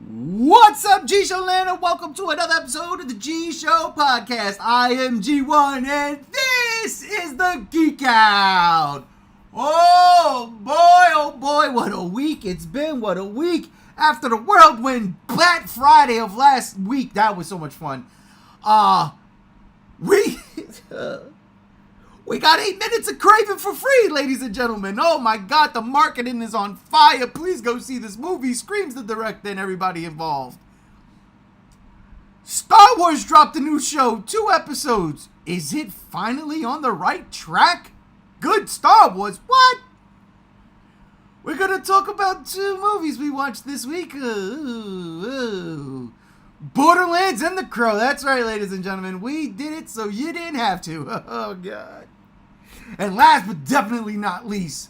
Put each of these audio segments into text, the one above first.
What's up, G Show Land, and welcome to another episode of the G Show Podcast. I am G1, and this is the Geek Out. Oh boy, what a week it's been, what a week. After the whirlwind Black Friday of last week, that was so much fun. We got 8 minutes of Kraven for free, ladies and gentlemen. Oh my god, the marketing is on fire. Please go see this movie, screams the director and everybody involved. Star Wars dropped a new show, 2 episodes. Is it finally on the right track? Good Star Wars, what? We're gonna talk about 2 movies we watched this week. Borderlands and The Crow. That's right, ladies and gentlemen. We did it so you didn't have to. Oh god. And last but definitely not least,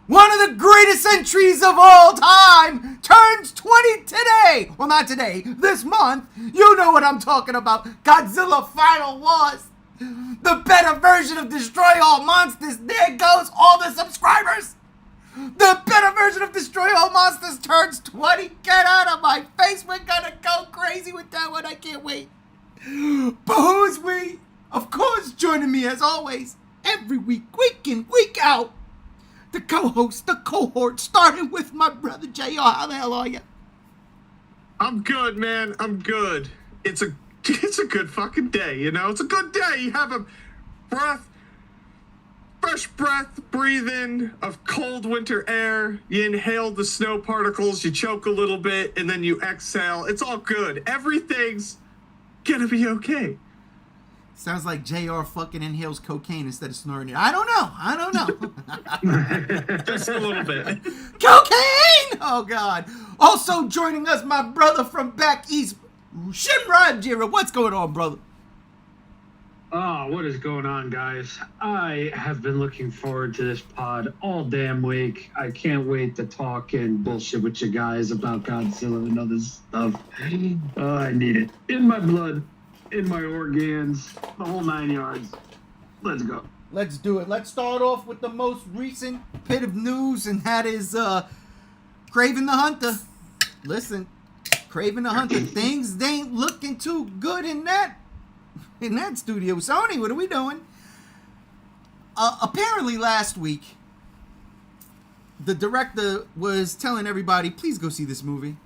one of the greatest entries of all time turns 20 today. Well, not today, this month. You know what I'm talking about. Godzilla Final Wars. The better version of Destroy All Monsters. There goes all the subscribers. The better version of Destroy All Monsters turns 20. Get out of my face. We're gonna go crazy with that one. I can't wait. But who's we? Of course, joining me as always, every week in, week out, the co-host, the cohort, starting with my brother JR. How the hell are you? I'm good, man. I'm good. It's a good fucking day, you know? It's a good day. You have a fresh breath, breathe in of cold winter air. You inhale the snow particles, you choke a little bit, and then you exhale. It's all good. Everything's gonna be okay. Sounds like JR fucking inhales cocaine instead of snorting it. I don't know. Just a little bit. Cocaine! Oh, God. Also joining us, my brother from back east, Shimrod Jira. What's going on, brother? Oh, what is going on, guys? I have been looking forward to this pod all damn week. I can't wait to talk and bullshit with you guys about Godzilla and other stuff. Oh, I need it. In my blood, in my organs, the whole 9 yards. Let's go. Let's do it. Let's start off with the most recent bit of news, and that is Kraven the Hunter. Listen, Kraven the Hunter, things ain't looking too good in that studio. Sony, what are we doing? Apparently last week, the director was telling everybody, please go see this movie.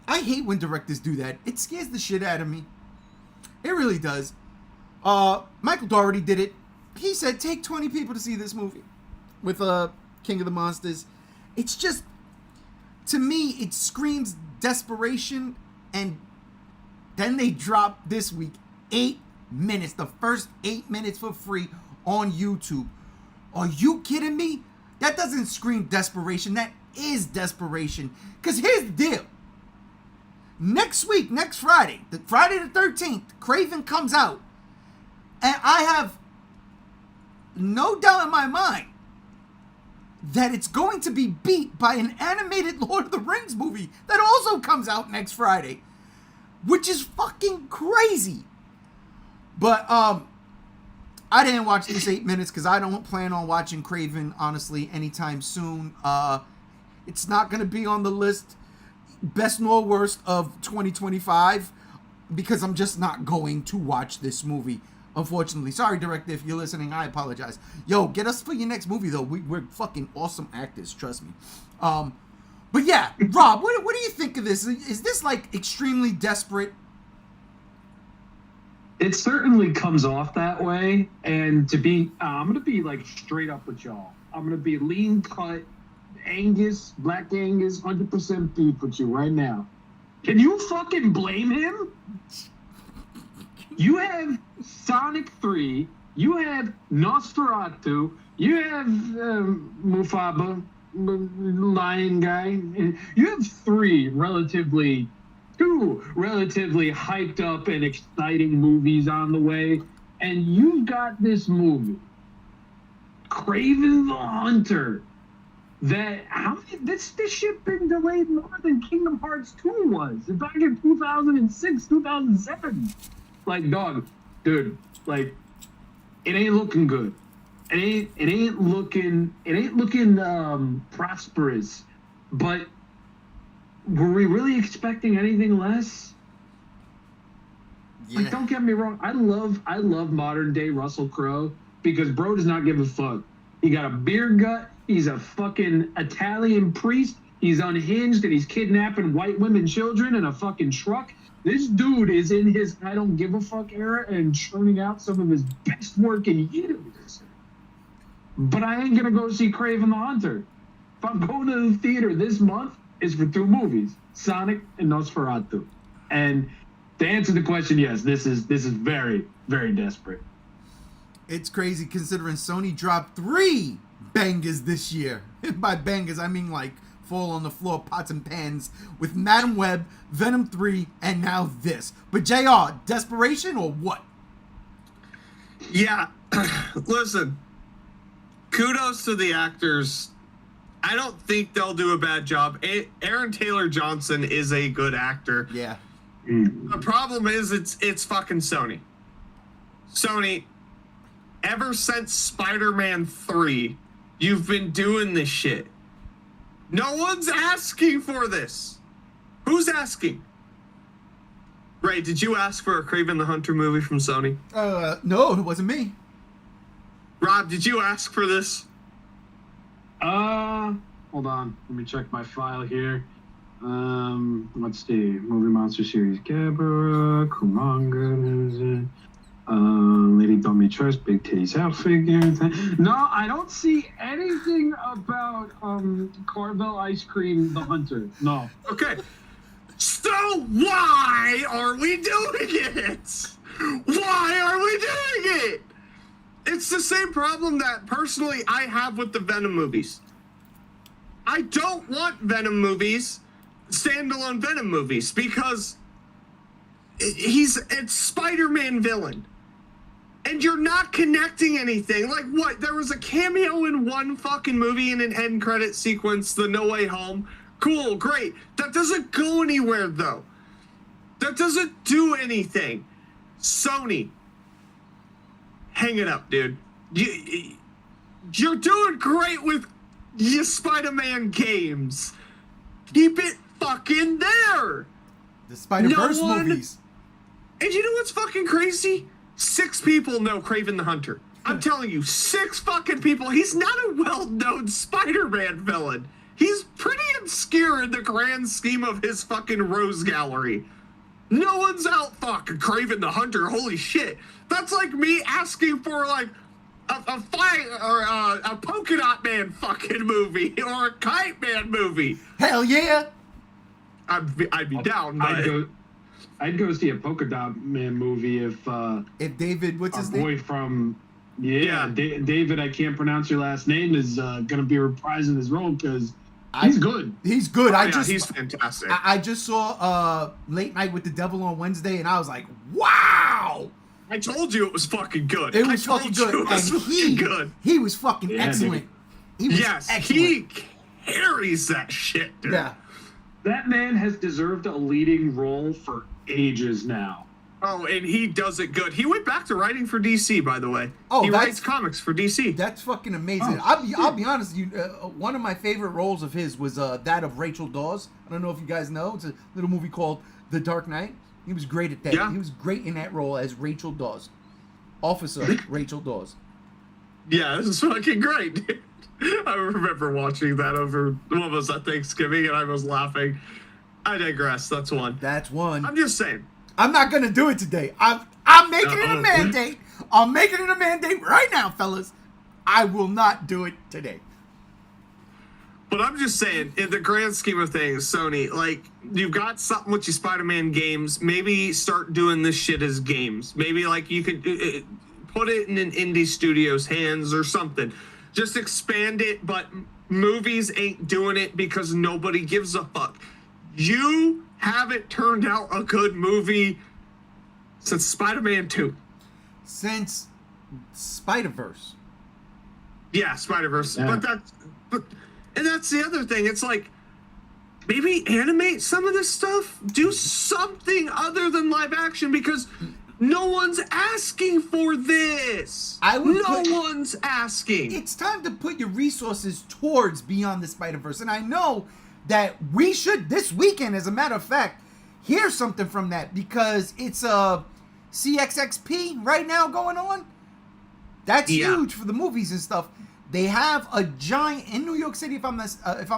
I hate when directors do that. It scares the shit out of me. It really does. Michael Dougherty did it. He said, take 20 people to see this movie with King of the Monsters. It's just, to me, it screams desperation, and then they drop this week 8 minutes, the first 8 minutes for free on YouTube. Are you kidding me? That doesn't scream desperation. That is desperation. Because here's the deal. Next week, next Friday, Friday the 13th, Kraven comes out. And I have no doubt in my mind that it's going to be beat by an animated Lord of the Rings movie that also comes out next Friday. Which is fucking crazy. But I didn't watch this 8 minutes because I don't plan on watching Kraven, honestly, anytime soon. It's not going to be on the list, best nor worst, of 2025, because I'm just not going to watch this movie, unfortunately. Sorry, director, if you're listening, I apologize. Yo, get us for your next movie, though. We're fucking awesome actors, trust me. But yeah, Rob, what do you think of this? Is this, like, extremely desperate? It certainly comes off that way. And to be, I'm going to be like straight up with y'all. I'm going to be lean cut, Angus, Black Angus, 100% beef with you right now. Can you fucking blame him? You have Sonic 3, you have Nosferatu, you have Mufaba, Lion Guy. You have two relatively hyped up and exciting movies on the way, and you've got this movie, Kraven the Hunter, that this shit been delayed more than Kingdom Hearts 2 was back in 2006, 2007. Like, dog, dude, like, it ain't looking good. It ain't looking prosperous, but were we really expecting anything less? Yeah. Like, don't get me wrong. I love modern day Russell Crowe because bro does not give a fuck. He got a beer gut. He's a fucking Italian priest. He's unhinged and he's kidnapping white women, children in a fucking truck. This dude is in his I don't give a fuck era and churning out some of his best work in years. But I ain't gonna go see Kraven the Hunter. If I'm going to the theater this month, it's for 2 movies: Sonic and Nosferatu. And to answer the question, yes, this is very, very desperate. It's crazy considering Sony dropped 3 bangers this year. By bangers, I mean like fall on the floor, pots and pans, with Madam Web, Venom 3, and now this. But JR, desperation or what? Yeah, listen, kudos to the actors. I don't think they'll do a bad job. Aaron Taylor Johnson is a good actor. Yeah. The problem is it's fucking Sony. Sony, ever since Spider-Man 3, you've been doing this shit. No one's asking for this. Who's asking? Ray, did you ask for a Kraven the Hunter movie from Sony? No, it wasn't me. Rob, did you ask for this? Hold on. Let me check my file here. Let's see. Movie Monster Series Gabara, Kumanga, Lady Don't Me Trust, Big Titties Out figures. No, I don't see anything about Carvel Ice Cream the Hunter. No. Okay. So why are we doing it? Why are we doing it? It's the same problem that personally I have with the Venom movies. I don't want Venom movies, standalone Venom movies, because it's Spider-Man villain. And you're not connecting anything. Like what? There was a cameo in one fucking movie in an end credit sequence, the No Way Home. Cool, great. That doesn't go anywhere though. That doesn't do anything. Sony, hang it up, dude. You're doing great with your Spider-Man games. Keep it fucking there. The Spider-Verse movies. And you know what's fucking crazy? 6 people know Kraven the Hunter. I'm telling you, 6 fucking people. He's not a well-known Spider-Man villain. He's pretty obscure in the grand scheme of his fucking Rose Gallery. No one's out fucking Kraven the Hunter. Holy shit. That's like me asking for like a fire or a Polka Dot Man fucking movie or a Kite Man movie. Hell yeah. I'd be down. I'd go see a Polka Dot Man movie if David, what's his name? Boy from David, I can't pronounce your last name, is gonna be reprising his role because he's good. He's good. He's fantastic. I just saw Late Night with the Devil on Wednesday, and I was like, wow. I told you it was fucking good. It was fucking good. He was fucking excellent. Dude. He carries that shit, dude. Yeah. That man has deserved a leading role for ages now. Oh, and he does it good. He went back to writing for DC, by the way. Oh, he writes comics for DC. That's fucking amazing. I'll be honest with you. One of my favorite roles of his was that of Rachel Dawes. I don't know if you guys know. It's a little movie called The Dark Knight. He was great at that. Yeah. He was great in that role as Rachel Dawes. Officer Rachel Dawes. Yeah, this is fucking great, dude. I remember watching that over, what was that, Thanksgiving, and I was laughing. I digress. That's one. That's one. I'm just saying. I'm not gonna do it today. I'm making it a mandate. I'm making it a mandate right now, fellas. I will not do it today. But I'm just saying, in the grand scheme of things, Sony, like, you've got something with your Spider-Man games. Maybe start doing this shit as games. Maybe, like, you could put it in an indie studio's hands or something. Just expand it, but movies ain't doing it because nobody gives a fuck. You haven't turned out a good movie since Spider-Man 2. Since Spider-Verse. Yeah, Spider-Verse. Yeah. And that's the other thing. It's like, maybe animate some of this stuff. Do something other than live action because no one's asking for this. No one's asking. It's time to put your resources towards Beyond the Spider-Verse. And I know that we should this weekend, as a matter of fact, hear something from that, because it's a CXXP right now going on. That's huge for the movies and stuff. They have a giant in New York City, if I'm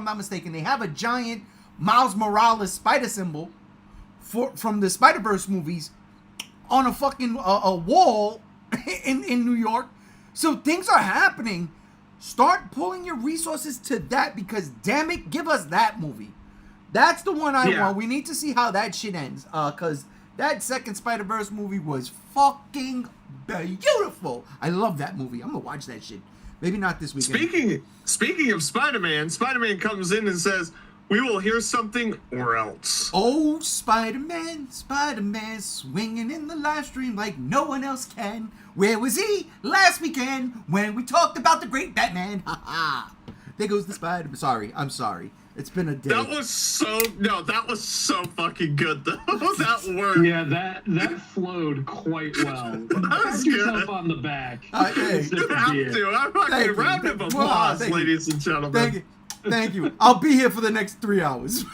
not mistaken. They have a giant Miles Morales spider symbol from the Spider-Verse movies on a fucking a wall in New York. So things are happening. Start pulling your resources to that, because damn it, give us that movie. That's the one I want. We need to see how that shit ends, because that second Spider-Verse movie was fucking beautiful. I love that movie. I'm gonna watch that shit. Maybe not this weekend. Speaking of Spider-Man, Spider-Man comes in and says, "We will hear something or else." Oh, Spider-Man, swinging in the live stream like no one else can. Where was he last weekend when we talked about the great Batman? Ha ha. There goes the Spider-Man. Sorry, I'm sorry. It's been a day. That was so fucking good though. That worked. Yeah, that flowed quite well. Pat yourself on the back. Hey, you have to. I'm fucking round of applause, ladies and gentlemen. Thank you. I'll be here for the next 3 hours.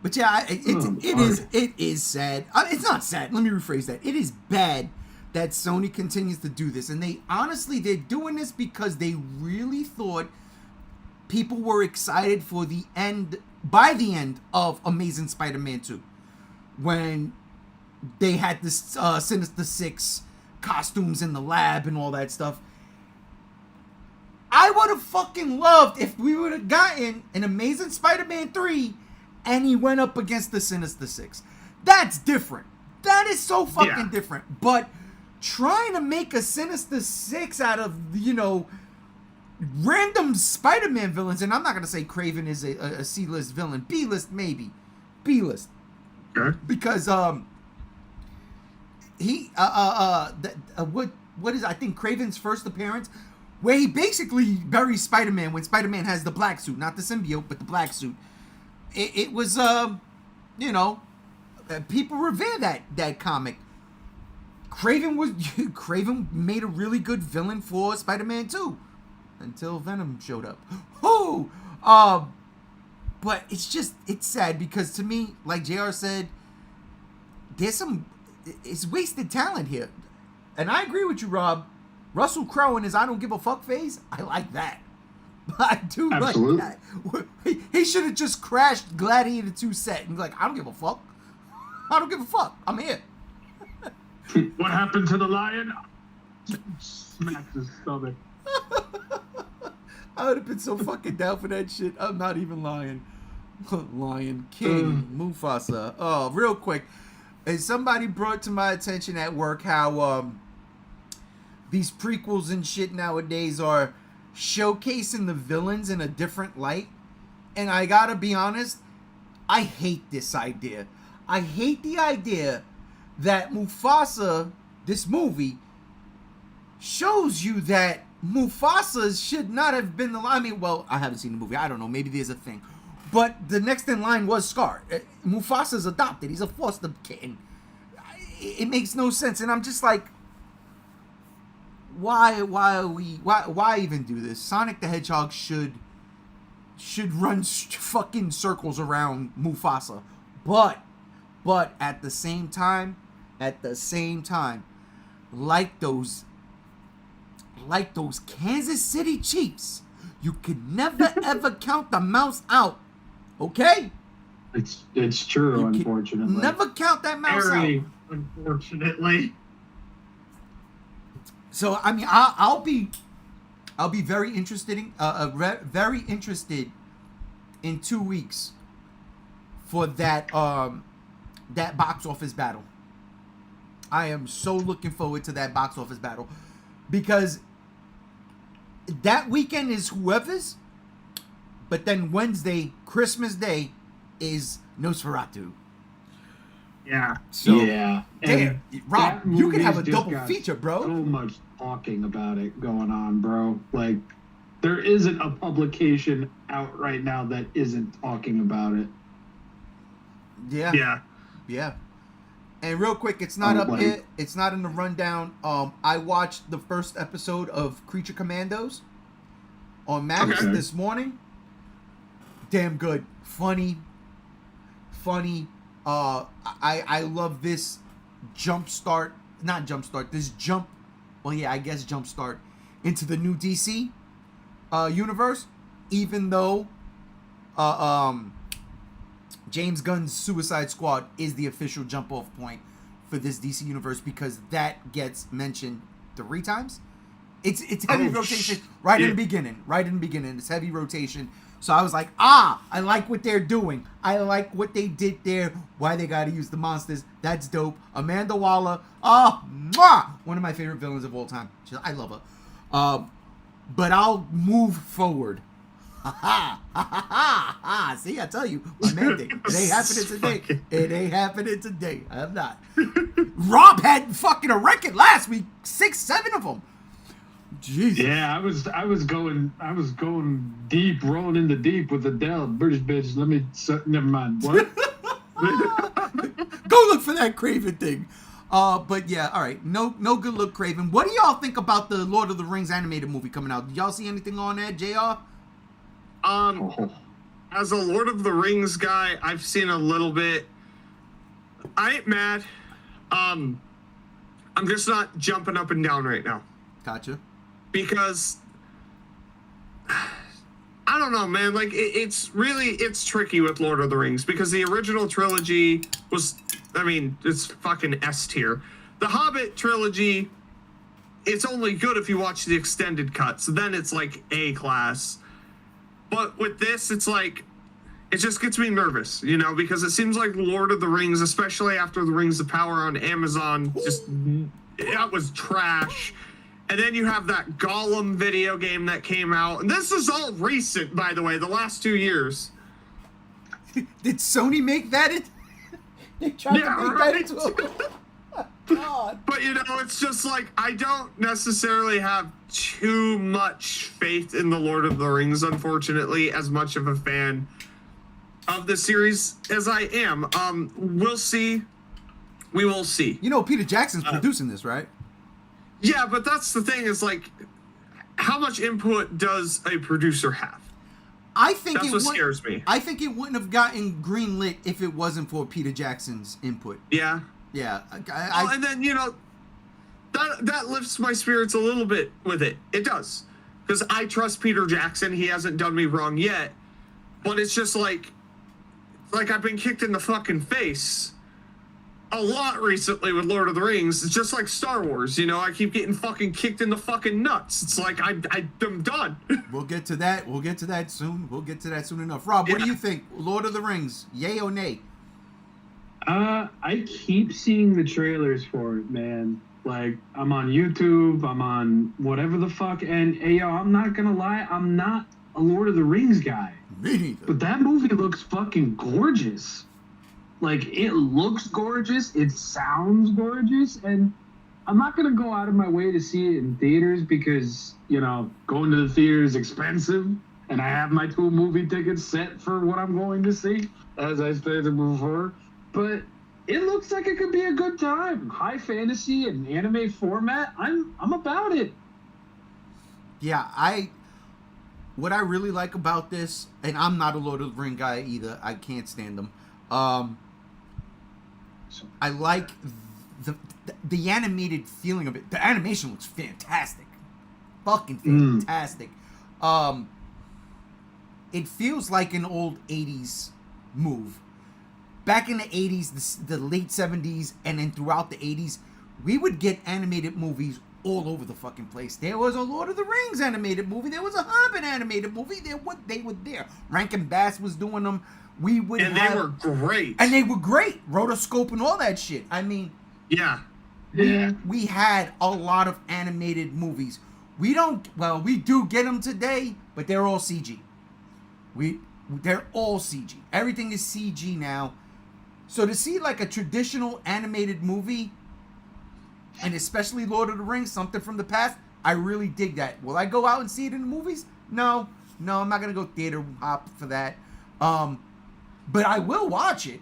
But yeah, it is sad. It's not sad. Let me rephrase that. It is bad that Sony continues to do this, and they're doing this because they really thought people were excited for the end of Amazing Spider-Man 2, when they had this Sinister Six costumes in the lab and all that stuff. I would have fucking loved if we would have gotten an Amazing Spider-Man 3 and he went up against the Sinister Six. That's different. That is so fucking different. But trying to make a Sinister Six out of, random Spider-Man villains, and I'm not going to say Kraven is a C-list villain. B-list, maybe. B-list. Okay. Because, what is, I think, Kraven's first appearance, where he basically buries Spider-Man when Spider-Man has the black suit, not the symbiote, but the black suit. It was, people revere that comic. Kraven made a really good villain for Spider-Man 2 until Venom showed up. But it's sad, because to me, like JR said, it's wasted talent here. And I agree with you, Rob. Russell Crowe in his I don't give a fuck phase, I like that. I do Absolutely. Like that. He should have just crashed Gladiator 2 set and be like, I don't give a fuck. I don't give a fuck. I'm here. What happened to the lion? Smacked his stomach. I would have been so fucking down for that shit. I'm not even lying. Lion King, Mufasa. Oh, real quick. And somebody brought to my attention at work how these prequels and shit nowadays are showcasing the villains in a different light. And I gotta be honest, I hate this idea. I hate the idea that Mufasa, this movie, shows you that Mufasa should not have been the line. I mean, well, I haven't seen the movie. I don't know. Maybe there's a thing. But the next in line was Scar. Mufasa's adopted. He's a foster kitten. It makes no sense. And I'm just like, why even do this? Sonic the Hedgehog should run fucking circles around Mufasa. But at the same time, like those Kansas City Chiefs, you could never ever count the mouse out. Okay? It's true, unfortunately. Never count that mouse Very out. Unfortunately. So I mean, I'll be very interested in 2 weeks for that box office battle. I am so looking forward to that box office battle, because that weekend is whoever's, but then Wednesday, Christmas Day, is Nosferatu. Yeah. So, yeah. Damn, Rob, you could have a double got feature, bro. So much talking about it going on, bro. Like, there isn't a publication out right now that isn't talking about it. Yeah. Yeah. And real quick, it's not up like- yet. It's not in the rundown. I watched the first episode of Creature Commandos on Max Okay. this morning. Damn good. Funny. I love this jumpstart. Not jumpstart. This jump. Well, yeah, I guess jumpstart into the new DC universe. Even though James Gunn's Suicide Squad is the official jump-off point for this DC universe because that gets mentioned 3 times. It's heavy rotation right in the beginning. Right in the beginning, it's heavy rotation. So I was like, I like what they're doing. I like what they did there. Why they got to use the monsters? That's dope. Amanda Waller, one of my favorite villains of all time. I love her. But I'll move forward. See, I tell you, my mandate. It ain't happening today. It ain't happening today. I'm not. Rob had fucking a record last week. 6, 7 of them. Jesus. Yeah, I was going deep, rolling in the deep with Adele, British bitch. Never mind. What? Go look for that Kraven thing. But yeah, all right. No good look, Kraven. What do y'all think about the Lord of the Rings animated movie coming out? Did y'all see anything on that, JR? As a Lord of the Rings guy, I've seen a little bit. I ain't mad. I'm just not jumping up and down right now. Gotcha. Because I don't know, man. Like it's tricky with Lord of the Rings because the original trilogy was, I mean, it's fucking S tier. The Hobbit trilogy, it's only good if you watch the extended cut. So then it's like A class. But with this, it's like, it just gets me nervous, you know, because it seems like Lord of the Rings, especially after the Rings of Power on Amazon, that was trash. And then you have that Gollum video game that came out. And this is all recent, by the way, the last 2 years. Did Sony make that? They tried to make that into a... God. But, you know, it's just like, I don't necessarily have too much faith in the Lord of the Rings, unfortunately, as much of a fan of the series as I am. We'll see. We will see. You know, Peter Jackson's producing this, right? Yeah, but that's the thing is, like, how much input does a producer have? I think That's what scares me. I think it wouldn't have gotten greenlit if it wasn't for Peter Jackson's input. Yeah. Yeah. And then, you know, that lifts my spirits a little bit with it. It does. Because I trust Peter Jackson. He hasn't done me wrong yet. But it's just like I've been kicked in the fucking face a lot recently with Lord of the Rings. It's just like Star Wars, you know? I keep getting fucking kicked in the fucking nuts. It's like, I'm done. We'll get to that. We'll get to that soon. We'll get to that soon enough. Rob, what do you think? Lord of the Rings, yay or nay? I keep seeing the trailers for it, man. Like, I'm on YouTube, I'm on whatever the fuck, and hey, yo, I'm not gonna lie, I'm not a Lord of the Rings guy. Me neither. But that movie looks fucking gorgeous. Like, it looks gorgeous, it sounds gorgeous, and I'm not gonna go out of my way to see it in theaters because, you know, going to the theater is expensive, and I have my 2 movie tickets set for what I'm going to see, as I stated before. But it looks like it could be a good time. High fantasy and anime format. I'm about it. Yeah, what I really like about this, and I'm not a Lord of the Rings guy either. I can't stand them. I like the animated feeling of it. The animation looks fantastic. Fucking fantastic. It feels like an old 80s move. Back in the 80s, the late 70s, and then throughout the 80s, we would get animated movies all over the fucking place. There was a Lord of the Rings animated movie. There was a Hobbit animated movie. They were there. Rankin Bass was doing them. They were great. And they were great. Rotoscope and all that shit. I mean, yeah. We had a lot of animated movies. We do get them today, but they're all CG. They're all CG. Everything is CG now. So to see like a traditional animated movie, and especially Lord of the Rings, something from the past, I really dig that. Will I go out and see it in the movies? No, I'm not gonna go theater hop for that. But I will watch it.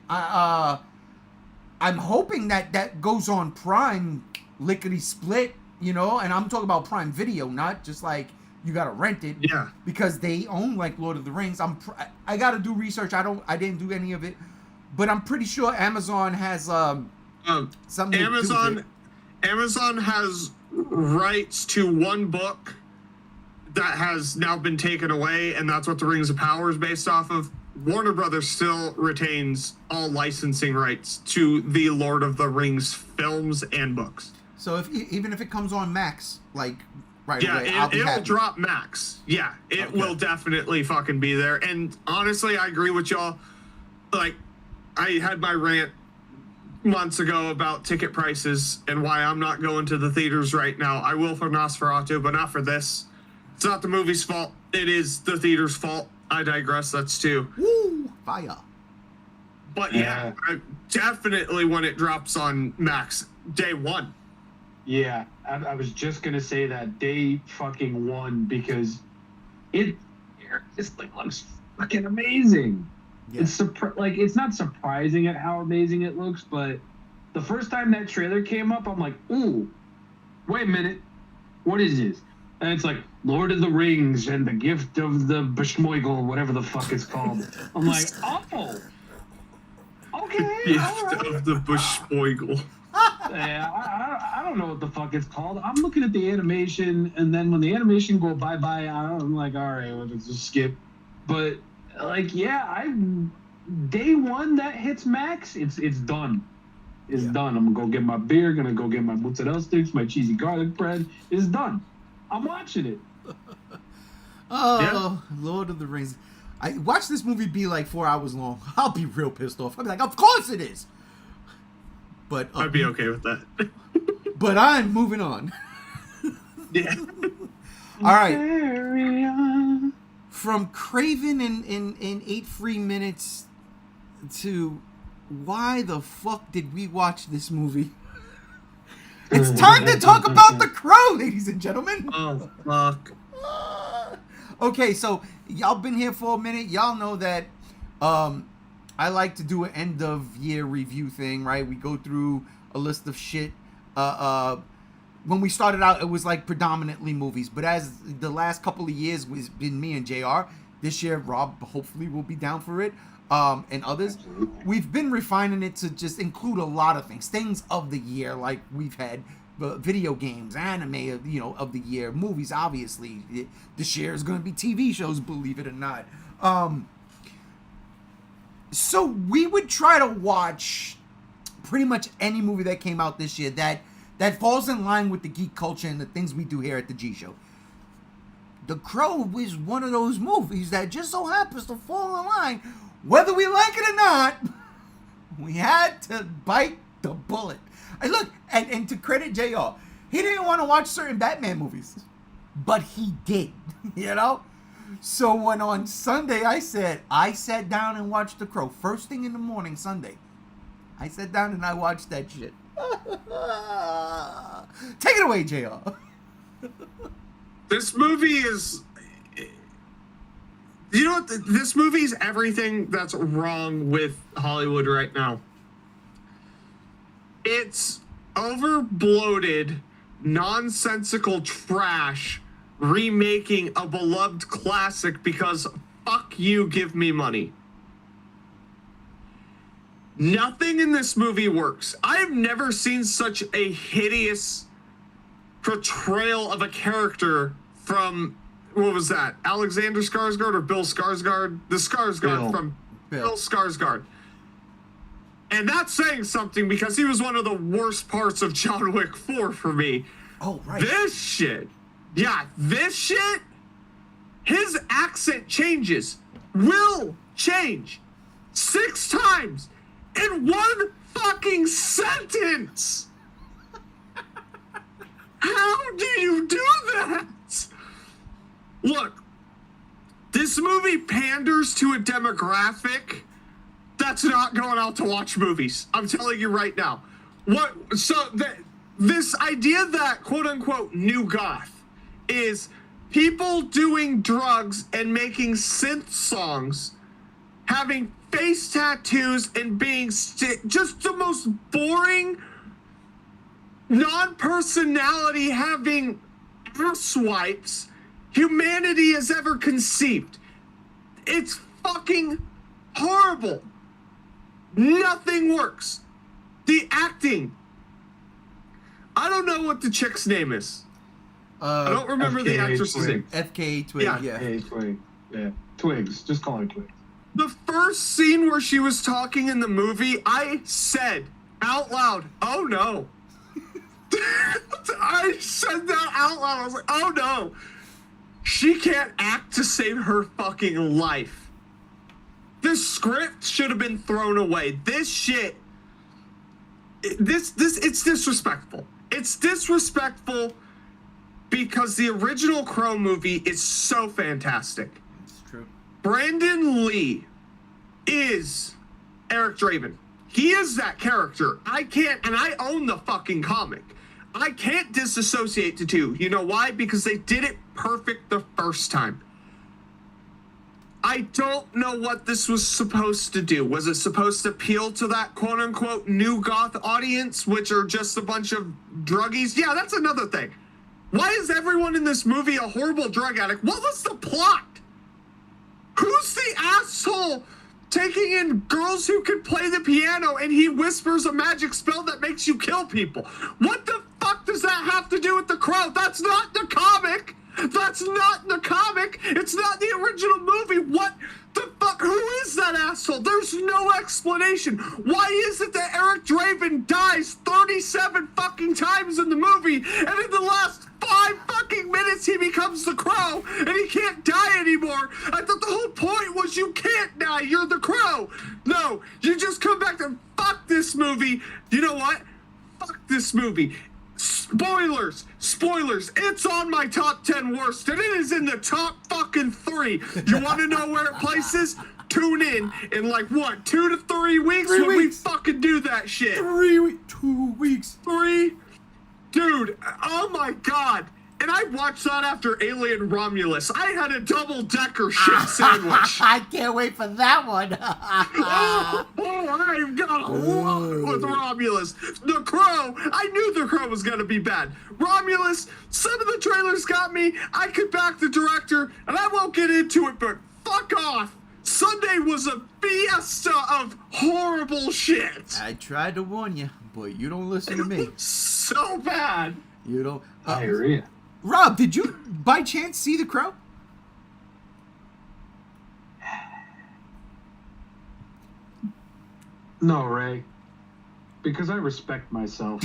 I'm hoping that goes on Prime, lickety split, you know, and I'm talking about Prime Video, not just like you gotta rent it. Yeah. Because they own like Lord of the Rings. I gotta do research. I didn't do any of it, but I'm pretty sure Amazon has something. Amazon has rights to one book that has now been taken away, and that's what the Rings of Power is based off of. Warner Brothers still retains all licensing rights to the Lord of the Rings films and books. So even if it comes on Max, like right yeah, away, it'll drop Max. Yeah, it will definitely fucking be there. And honestly, I agree with y'all. Like, I had my rant months ago about ticket prices and why I'm not going to the theaters right now. I will for Nosferatu, but not for this. It's not the movie's fault. It is the theater's fault. I digress. That's too. Woo! Fire. But yeah, definitely when it drops on Max, day one. Yeah, I was just gonna say that day fucking one because this thing looks fucking amazing. Yeah. It's not surprising at how amazing it looks, but the first time that trailer came up, I'm like, ooh, wait a minute, what is this? And it's like Lord of the Rings and the Gift of the Bashmoigle, whatever the fuck it's called. I'm like, oh, okay, Gift of the Bashmoigle. Yeah, I don't know what the fuck it's called. I'm looking at the animation, and then when the animation go bye-bye, I'm like, all right, well, let's just skip. But like, yeah, day one that hits Max, it's done. It's done. I'm gonna go get my beer, gonna go get my mozzarella sticks, my cheesy garlic bread. It's done. I'm watching it. Lord of the Rings. I watched this movie be like 4 hours long. I'll be real pissed off. I'll be like, of course it is. But I'd be okay with that. But I'm moving on. Yeah. All right. From Kraven in 8 free minutes to why the fuck did we watch this movie? It's time to talk about The Crow, ladies and gentlemen. Oh, fuck. Okay, so y'all been here for a minute. Y'all know that I like to do an end of year review thing, right? We go through a list of shit. When we started out, it was like predominantly movies, but as the last couple of years was been me and JR. This year, Rob hopefully will be down for it, and others. We've been refining it to just include a lot of things of the year, like we've had video games, anime, you know, of the year, movies. Obviously, this year is going to be TV shows, believe it or not. So we would try to watch pretty much any movie that came out this year that falls in line with the geek culture and the things we do here at the G Show. The Crow is one of those movies that just so happens to fall in line. Whether we like it or not, we had to bite the bullet. And look, and to credit JR, he didn't want to watch certain Batman movies, but he did, you know? So when on Sunday I sat down and watched The Crow, first thing in the morning Sunday, I sat down and I watched that shit. Take it away, JR. This movie is... You know what? This movie is everything that's wrong with Hollywood right now. It's over-bloated, nonsensical trash remaking a beloved classic because fuck you, give me money. Nothing in this movie works. I have never seen such a hideous portrayal of a character from, what was that, Alexander Skarsgård or Bill Skarsgård? The Skarsgård from Bill Skarsgård. And that's saying something because he was one of the worst parts of John Wick 4 for me. Oh, right. This shit, his accent changes, will change 6 times in one fucking sentence. How do you do that? Look, this movie panders to a demographic that's not going out to watch movies. I'm telling you right now. This idea that quote unquote new goth is people doing drugs and making synth songs, having face tattoos and being just the most boring, non-personality having asswipes humanity has ever conceived. It's fucking horrible. Nothing works. The acting. I don't know what the chick's name is. I don't remember the actress's name. FKA Twig, yeah. FKA Twig. Yeah. Twigs. Just call her Twigs. The first scene where she was talking in the movie, I said out loud, "Oh no." I said that out loud. I was like, "Oh no. She can't act to save her fucking life." This script should have been thrown away. This shit, it's disrespectful. It's disrespectful because the original Crow movie is so fantastic. It's true. Brandon Lee is Eric Draven. He is that character. I can't, and I own the fucking comic. I can't disassociate the two. You know why? Because they did it perfect the first time. I don't know what this was supposed to do. Was it supposed to appeal to that quote-unquote new goth audience, which are just a bunch of druggies? Yeah, that's another thing. Why is everyone in this movie a horrible drug addict? What was the plot? Who's the asshole taking in girls who can play the piano and he whispers a magic spell that makes you kill people? What the fuck does that have to do with the Crow? That's not the comic. That's not the comic. It's not the original movie. What the fuck? Who is that asshole? There's no explanation. Why is it that Eric Draven dies 37 fucking times in the movie, and in the last 5 fucking minutes he becomes the Crow and he can't die anymore? I thought the whole point was you can't die. You're the Crow. No, you just come back to fuck this movie. You know what? Fuck this movie. Spoilers! It's on my top 10 worst, and it is in the top fucking 3. You want to know where it places? Tune in like what, 2 to 3 weeks when we fucking do that shit. 2 weeks. 3, dude. Oh my god! And I watched that after Alien Romulus. I had a double-decker shit sandwich. I can't wait for that one. I've got a lot with Romulus. The Crow, I knew The Crow was going to be bad. Romulus, some of the trailers got me. I could back the director, and I won't get into it, but fuck off. Sunday was a fiesta of horrible shit. I tried to warn you, but you don't listen to me. So bad. You don't. Diarrhea. Rob, did you by chance see The Crow? No, Ray. Because I respect myself.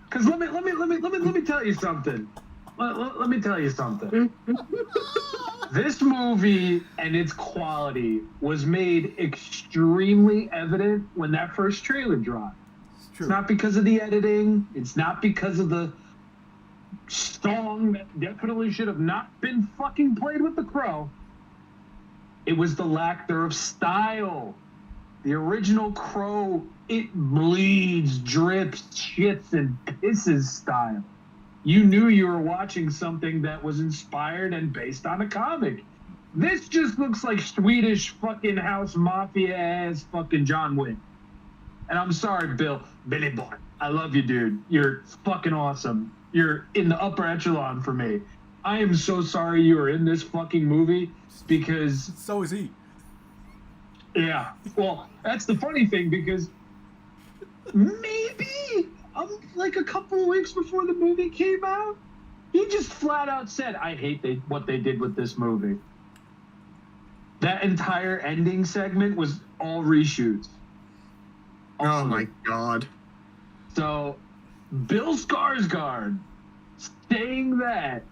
Because let me tell you something. Let me tell you something. This movie and its quality was made extremely evident when that first trailer dropped. It's not because of the editing. It's not because of the song that definitely should have not been fucking played with The Crow. It was the lack thereof style. The original Crow, it bleeds, drips, shits, and pisses style. You knew you were watching something that was inspired and based on a comic. This just looks like Swedish fucking house mafia ass fucking John Wick. And I'm sorry, Billy Boy. I love you, dude. You're fucking awesome. You're in the upper echelon for me. I am so sorry you were in this fucking movie because... So is he. Yeah. Well, that's the funny thing because maybe like a couple of weeks before the movie came out, he just flat out said, I hate what they did with this movie. That entire ending segment was all reshoots. Oh my god. So, Bill Skarsgård saying that,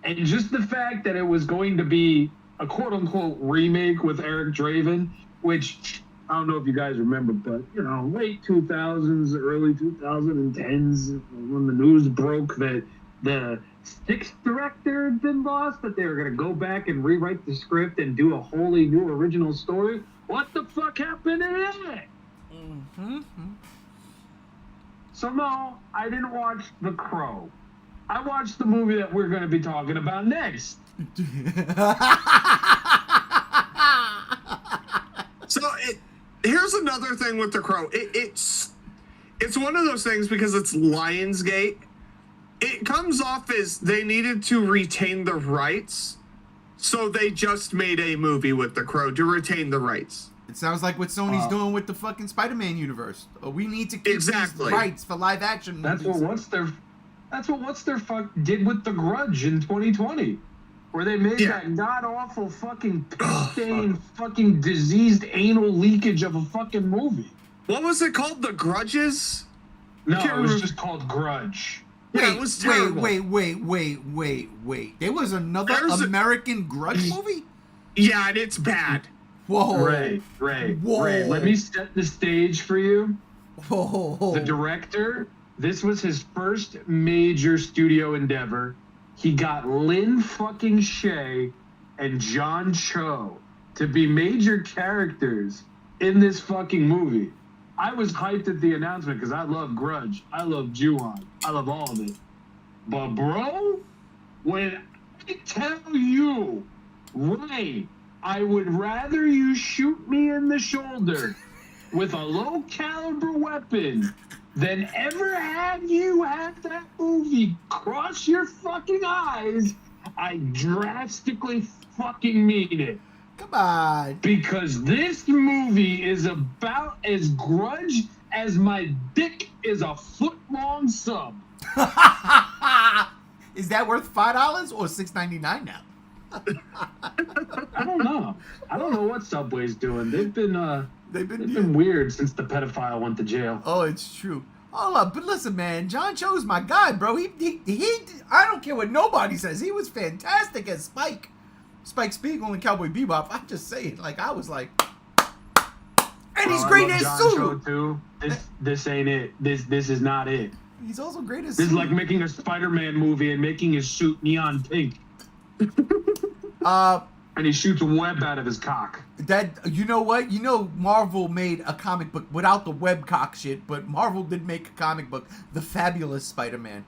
and just the fact that it was going to be a quote-unquote remake with Eric Draven, which I don't know if you guys remember, but, you know, late 2000s, early 2010s, when the news broke that the 6th director had been lost, that they were going to go back and rewrite the script and do a wholly new original story. What the fuck happened to that? Mm-hmm. So no, I didn't watch The Crow. I watched the movie that we're going to be talking about next. here's another thing with The Crow. It's one of those things because it's Lionsgate. It comes off as they needed to retain the rights, so they just made a movie with The Crow to retain the rights. It sounds like what Sony's doing with the fucking Spider-Man universe. We need to keep these Exactly. rights for live action movies. That's what What's Their Fuck did with The Grudge in 2020. Where they made that god-awful fucking piss-stained fucking diseased anal leakage of a fucking movie. What was it called? The Grudges? No, it was just called Grudge. Yeah, it was terrible. Wait. There was another American Grudge movie? Yeah, and it's bad. Whoa. Ray, let me set the stage for you. Whoa. The director, this was his first major studio endeavor. He got Lin fucking Shay and John Cho to be major characters in this fucking movie. I was hyped at the announcement because I love Grudge. I love Ju-On. I love all of it. But bro, when I tell you, Ray, I would rather you shoot me in the shoulder with a low caliber weapon than ever have you have that movie cross your fucking eyes. I drastically fucking mean it. Come on. Because this movie is about as grudge as my dick is a foot-long sub. Is that worth $5 or $6.99 now? I don't know. I don't know what Subway's doing. They've been weird since the pedophile went to jail. Oh, it's true. Hold up, but listen, man, John Cho's my guy, bro. He I don't care what nobody says. He was fantastic as Spike Spiegel and Cowboy Bebop. I just say it like I was like, and he's great as Sulu too. This ain't it. This is not it. He's also great as This is Sulu. like making a Spider-Man movie and making his suit neon pink. And he shoots a web out of his cock. That, you know what? You know Marvel made a comic book without the web cock shit, but Marvel did make a comic book, The Fabulous Spider-Man.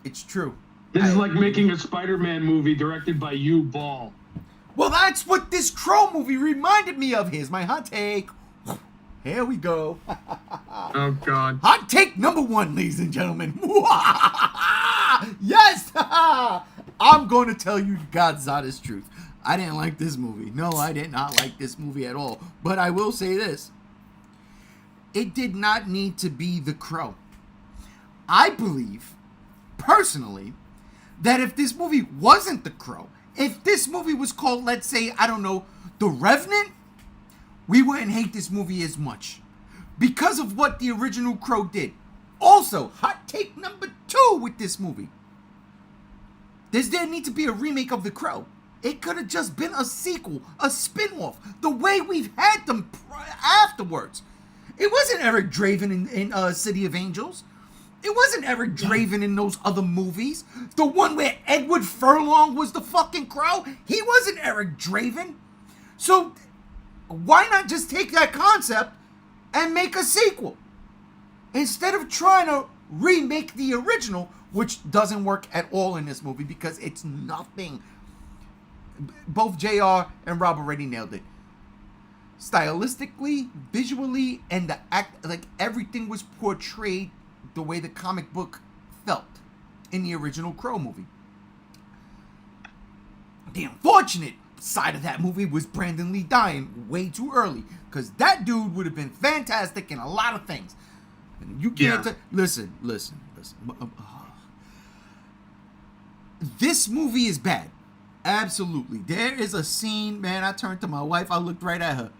It's true. This is like making a Spider-Man movie directed by Hugh Ball. Well, that's what this Crow movie reminded me of. Here's my hot take. Here we go. Oh, God. Hot take number 1, ladies and gentlemen. Yes! I'm going to tell you God's honest truth. I didn't like this movie. No, I did not like this movie at all. But I will say this. It did not need to be The Crow. I believe, personally, that if this movie wasn't The Crow, if this movie was called, let's say, I don't know, The Revenant, we wouldn't hate this movie as much. Because of what the original Crow did. Also, hot take number 2 with this movie. Does there need to be a remake of The Crow? It could have just been a sequel, a spin-off, the way we've had them afterwards. It wasn't Eric Draven in City of Angels. It wasn't Eric Draven in those other movies. The one where Edward Furlong was the fucking Crow. He wasn't Eric Draven. So why not just take that concept and make a sequel? Instead of trying to remake the original, which doesn't work at all in this movie because it's nothing. Both JR and Rob already nailed it. Stylistically, visually, and the act, like everything was portrayed the way the comic book felt in the original Crow movie. The unfortunate side of that movie was Brandon Lee dying way too early, because that dude would have been fantastic in a lot of things. And you can't listen. This movie is bad. Absolutely. There is a scene, man, I turned to my wife, I looked right at her.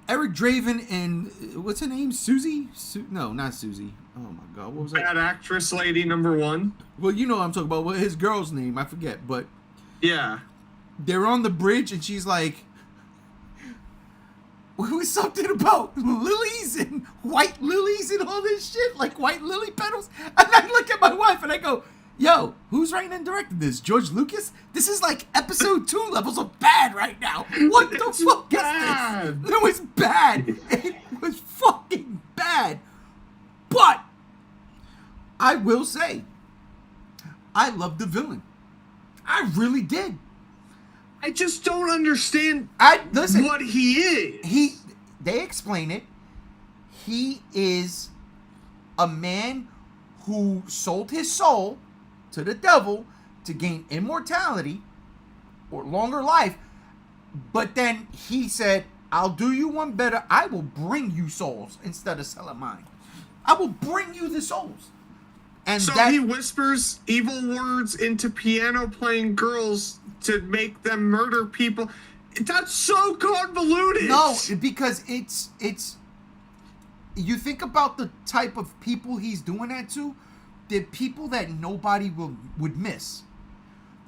Eric Draven and, what's her name? Susie? No, not Susie. Oh my God, what was that? Bad actress lady number 1. Well, you know what I'm talking about. What his girl's name, I forget, but Yeah. they're on the bridge and she's like, it was something about lilies and white lilies and all this shit, like white lily petals. And I look at my wife and I go, yo, who's writing and directing this? George Lucas? This is like episode 2 levels of bad right now. What the fuck bad. is this? It was bad. It was fucking bad. But I will say, I loved the villain. I really did. I just don't understand Listen, what he is. They explain it. He is a man who sold his soul to the devil to gain immortality or longer life. But then he said, I'll do you one better. I will bring you souls instead of selling mine. I will bring you the souls. And so he whispers evil words into piano-playing girls to make them murder people. That's so convoluted. No, because it's you think about the type of people he's doing that to, they're people that nobody would miss.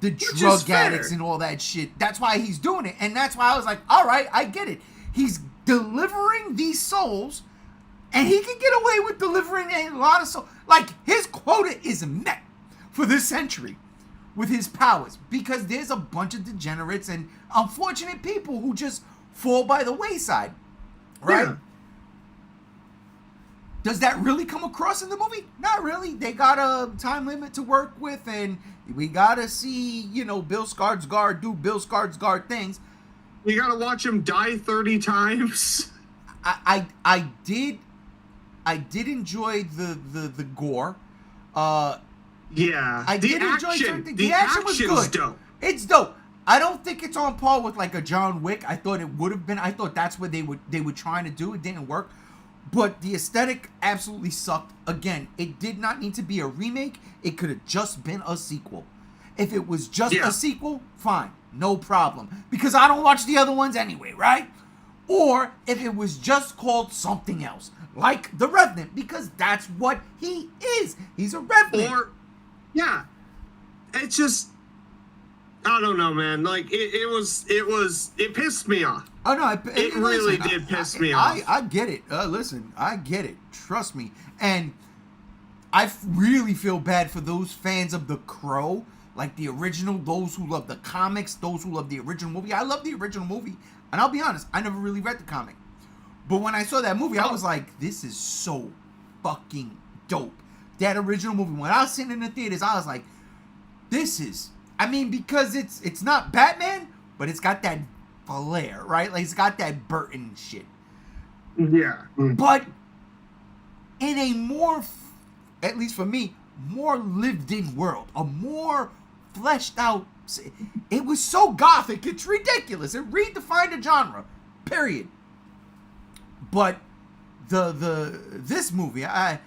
The drug addicts and all that shit. That's why he's doing it. And that's why I was like, all right, I get it. He's delivering these souls, and he can get away with delivering a lot of souls. Like, his quota is met for this century with his powers, because there's a bunch of degenerates and unfortunate people who just fall by the wayside, right? Yeah. Does that really come across in the movie? Not really. They got a time limit to work with, and we gotta see, Bill Skarsgård do Bill Skarsgård things. You gotta watch him die 30 times. I did enjoy the gore. Yeah. I did enjoy certain things. The action was good. Dope. It's dope. I don't think it's on par with like a John Wick. I thought it would have been. I thought that's what they were trying to do. It didn't work. But the aesthetic absolutely sucked. Again, it did not need to be a remake. It could have just been a sequel. If it was just a sequel, fine. No problem. Because I don't watch the other ones anyway, right? Or if it was just called something else. Like The Revenant. Because that's what he is. He's a Revenant. Or, yeah. It's just, I don't know, man. Like, it pissed me off. Oh, no. It really did piss me off. I get it. Listen, I get it. Trust me. And I really feel bad for those fans of The Crow. Like the original, those who love the comics, those who love the original movie. I love the original movie. And I'll be honest, I never really read the comic. But when I saw that movie, I was like, this is so fucking dope. That original movie. When I was sitting in the theaters, I was like, this is... I mean, because it's not Batman, but it's got that flair, right? Like, it's got that Burton shit. Yeah. But in a more, at least for me, more lived-in world. A more fleshed out... It was so gothic, it's ridiculous. It redefined the genre. Period. But this movie, that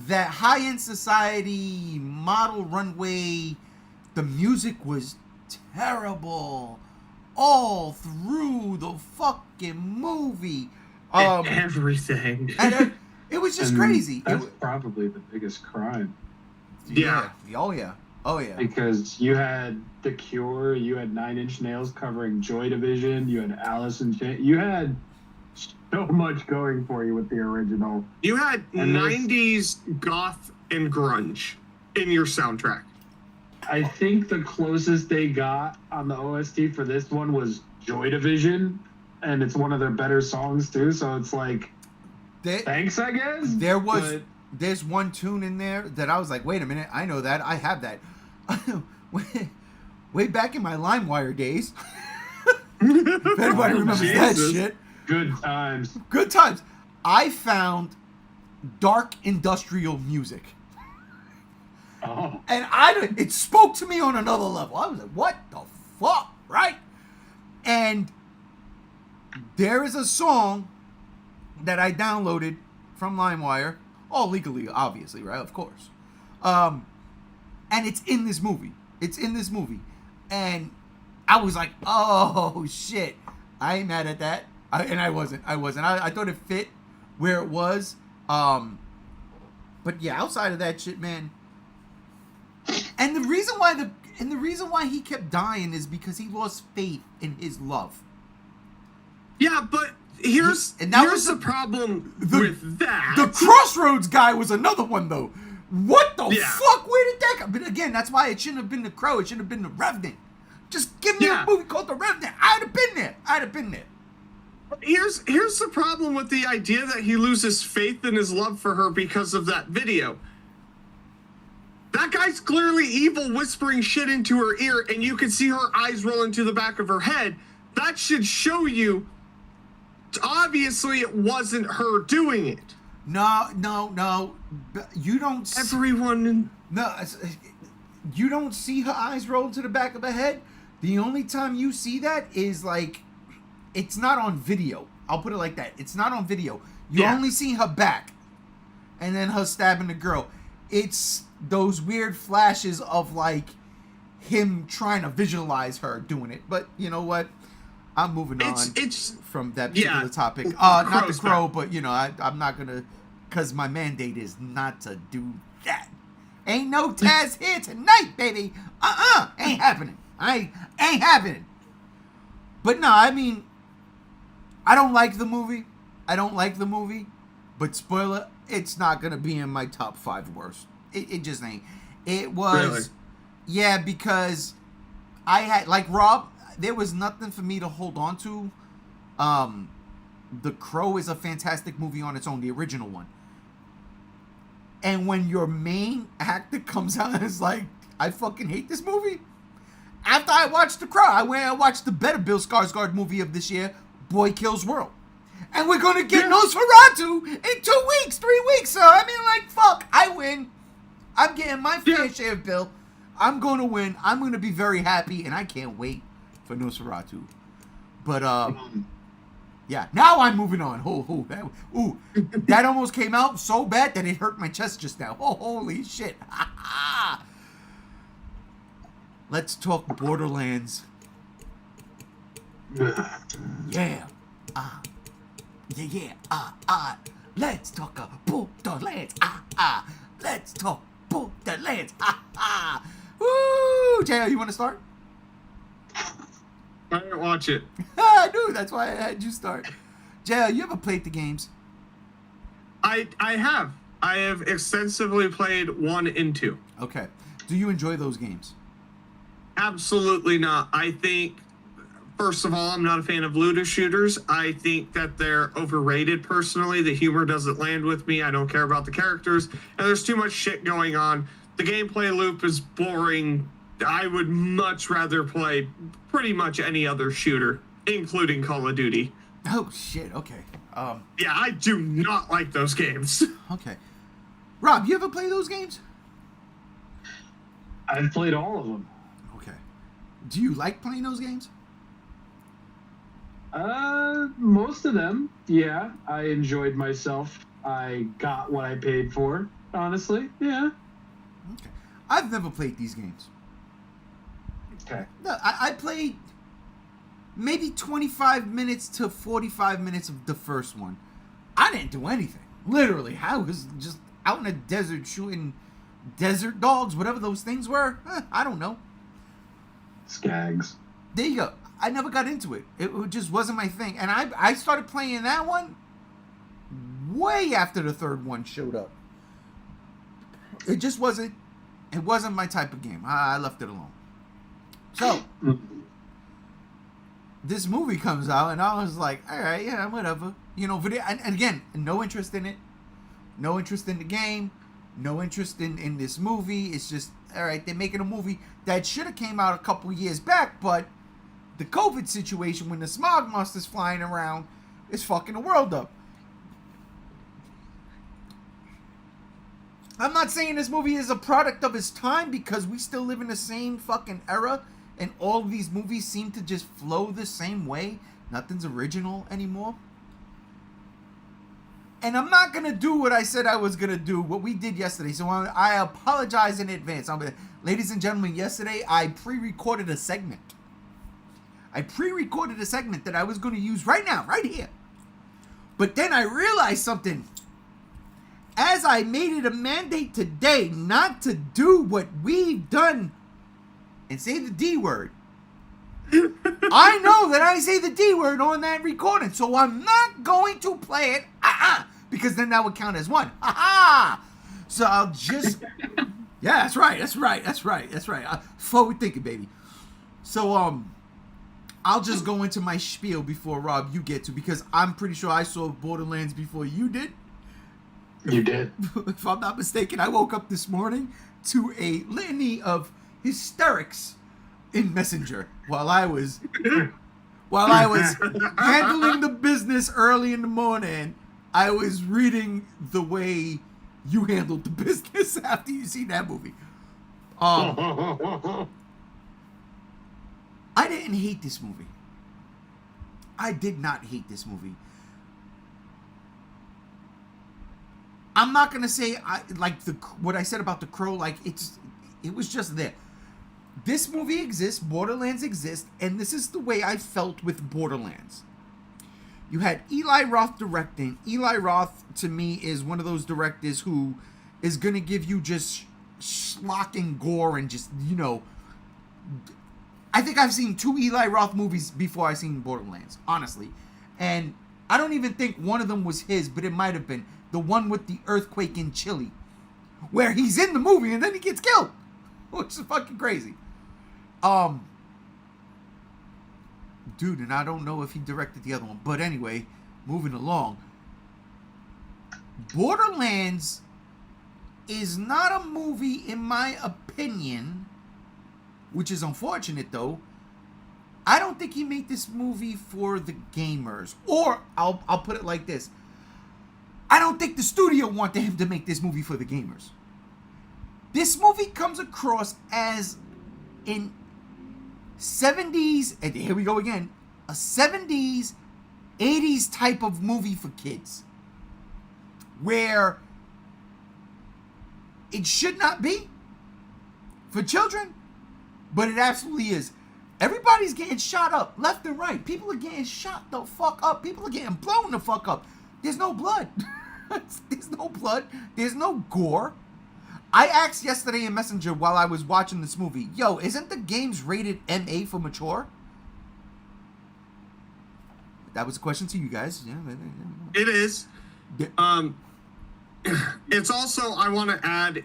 high-end society model runway, the music was terrible all through the fucking movie. Everything. And it was just crazy. That's probably the biggest crime. Yeah. Oh yeah. Because you had The Cure, you had 9 Inch Nails covering Joy Division, you had Alice in Chains, you had so much going for you with the original. You had 90s goth and grunge in your soundtrack. I think the closest they got on the OST for this one was Joy Division, and it's one of their better songs too, so it's like, thanks, I guess? There's one tune in there that I was like, wait a minute, I know that, I have that. Way back in my LimeWire days. If anybody remembers that shit. Good times. Good times. I found dark industrial music. Oh. And it spoke to me on another level. I was like, what the fuck, right? And there is a song that I downloaded from LimeWire, all legally, obviously, right? Of course. And it's in this movie. And I was like, oh, shit. I ain't mad at that. I wasn't. I thought it fit where it was. But yeah, outside of that shit, man. And the reason why he kept dying is because he lost faith in his love. Yeah, but here's the problem with that. The Crossroads guy was another one, though. What the fuck? Where did that come? But again, that's why it shouldn't have been The Crow. It should have been The Revenant. Just give me a movie called The Revenant. I'd have been there. Here's the problem with the idea that he loses faith in his love for her because of that video. That guy's clearly evil, whispering shit into her ear, and you can see her eyes rolling to the back of her head. That should show you, obviously, it wasn't her doing it. No. You don't. Everyone. No, you don't see her eyes roll to the back of her head. The only time you see that is like, it's not on video. I'll put it like that. It's not on video. You only see her back, and then her stabbing the girl. It's those weird flashes of like him trying to visualize her doing it. But you know what? I'm moving on from that particular topic. Not the crow, but you know, I'm not gonna, cause my mandate is not to do that. Ain't no Taz here tonight, baby. Ain't happening. Ain't happening. But no, I mean, I don't like the movie. But spoiler, it's not gonna be in my top 5 worst. It just ain't. It was, really? Yeah, because I had, like Rob, there was nothing for me to hold on to. The Crow is a fantastic movie on its own, the original one. And when your main actor comes out and is like, I fucking hate this movie. After I watched The Crow, I went and watched the better Bill Skarsgård movie of this year, Boy Kills World. And we're going to get Nosferatu in 2 weeks, 3 weeks. So, I mean, like, fuck, I win. I'm getting my fair share of Bill. I'm going to win. I'm going to be very happy, and I can't wait for Nosferatu. But, yeah, now I'm moving on. That almost came out so bad that it hurt my chest just now. Oh, holy shit. Let's talk Borderlands. Yeah. Let's talk Borderlands. Let's talk Borderlands. Woo! JL, you want to start? I didn't watch it. I knew. That's why I had you start. JL, you ever played the games? I have. I have extensively played 1 and 2. Okay. Do you enjoy those games? Absolutely not. I think, first of all, I'm not a fan of looter shooters. I think that they're overrated personally. The humor doesn't land with me. I don't care about the characters. And there's too much shit going on. The gameplay loop is boring. I would much rather play pretty much any other shooter, including Call of Duty. Oh, shit. Okay. Yeah, I do not like those games. Okay. Rob, you ever play those games? I've played all of them. Okay. Do you like playing those games? Most of them, yeah. I enjoyed myself. I got what I paid for, honestly. Yeah. Okay. I've never played these games. Okay. No, I played maybe 25 minutes to 45 minutes of the first one. I didn't do anything. Literally, I was just out in the desert shooting desert dogs, whatever those things were. I don't know. Skags. There you go. I never got into it. It just wasn't my thing. And I started playing that one way after the third one showed up. It just wasn't my type of game. I left it alone. So, this movie comes out, and I was like, all right, yeah, whatever. You know, video, and again, no interest in it. No interest in the game. No interest in this movie. It's just, all right, they're making a movie that should have came out a couple years back, but the COVID situation, when the smog monster's flying around, is fucking the world up. I'm not saying this movie is a product of its time, because we still live in the same fucking era, and all of these movies seem to just flow the same way. Nothing's original anymore. And I'm not going to do what I said I was going to do, what we did yesterday. So I apologize in advance. Ladies and gentlemen, yesterday I pre-recorded a segment. That I was going to use right now, right here. But then I realized something. As I made it a mandate today not to do what we've done and say the D word, I know that I say the D word on that recording, so I'm not going to play it, because then that would count as one. So I'll just, yeah, that's right. Forward thinking, baby. So I'll just go into my spiel before Rob you get to, because I'm pretty sure I saw Borderlands before you did. You did. If I'm not mistaken, I woke up this morning to a litany of hysterics in Messenger while I was handling the business early in the morning. I was reading the way you handled the business after you seen that movie. I didn't hate this movie. I did not hate this movie. I'm not gonna say I like what I said about The Crow. Like it was just there. This movie exists. Borderlands exists, and this is the way I felt with Borderlands. You had Eli Roth directing. Eli Roth, to me, is one of those directors who is gonna give you just schlock and gore and just, you know. I think I've seen 2 Eli Roth movies before I seen Borderlands, honestly, and I don't even think one of them was his, but it might have been. The one with the earthquake in Chile, where he's in the movie and then he gets killed, which is fucking crazy. Dude, and I don't know if he directed the other one, but anyway, moving along. Borderlands is not a movie, in my opinion, which is unfortunate though. I don't think he made this movie for the gamers, or I'll put it like this. I don't think the studio wanted him to make this movie for the gamers. This movie comes across as in 70s, and here we go again, a 70s, 80s type of movie for kids. Where it should not be for children, but it absolutely is. Everybody's getting shot up left and right. People are getting shot the fuck up. People are getting blown the fuck up. There's no blood. There's no blood. There's no gore. I asked yesterday in Messenger while I was watching this movie, yo, isn't the games rated MA for mature? That was a question to you guys. Yeah, It is. Yeah. It's also, I want to add,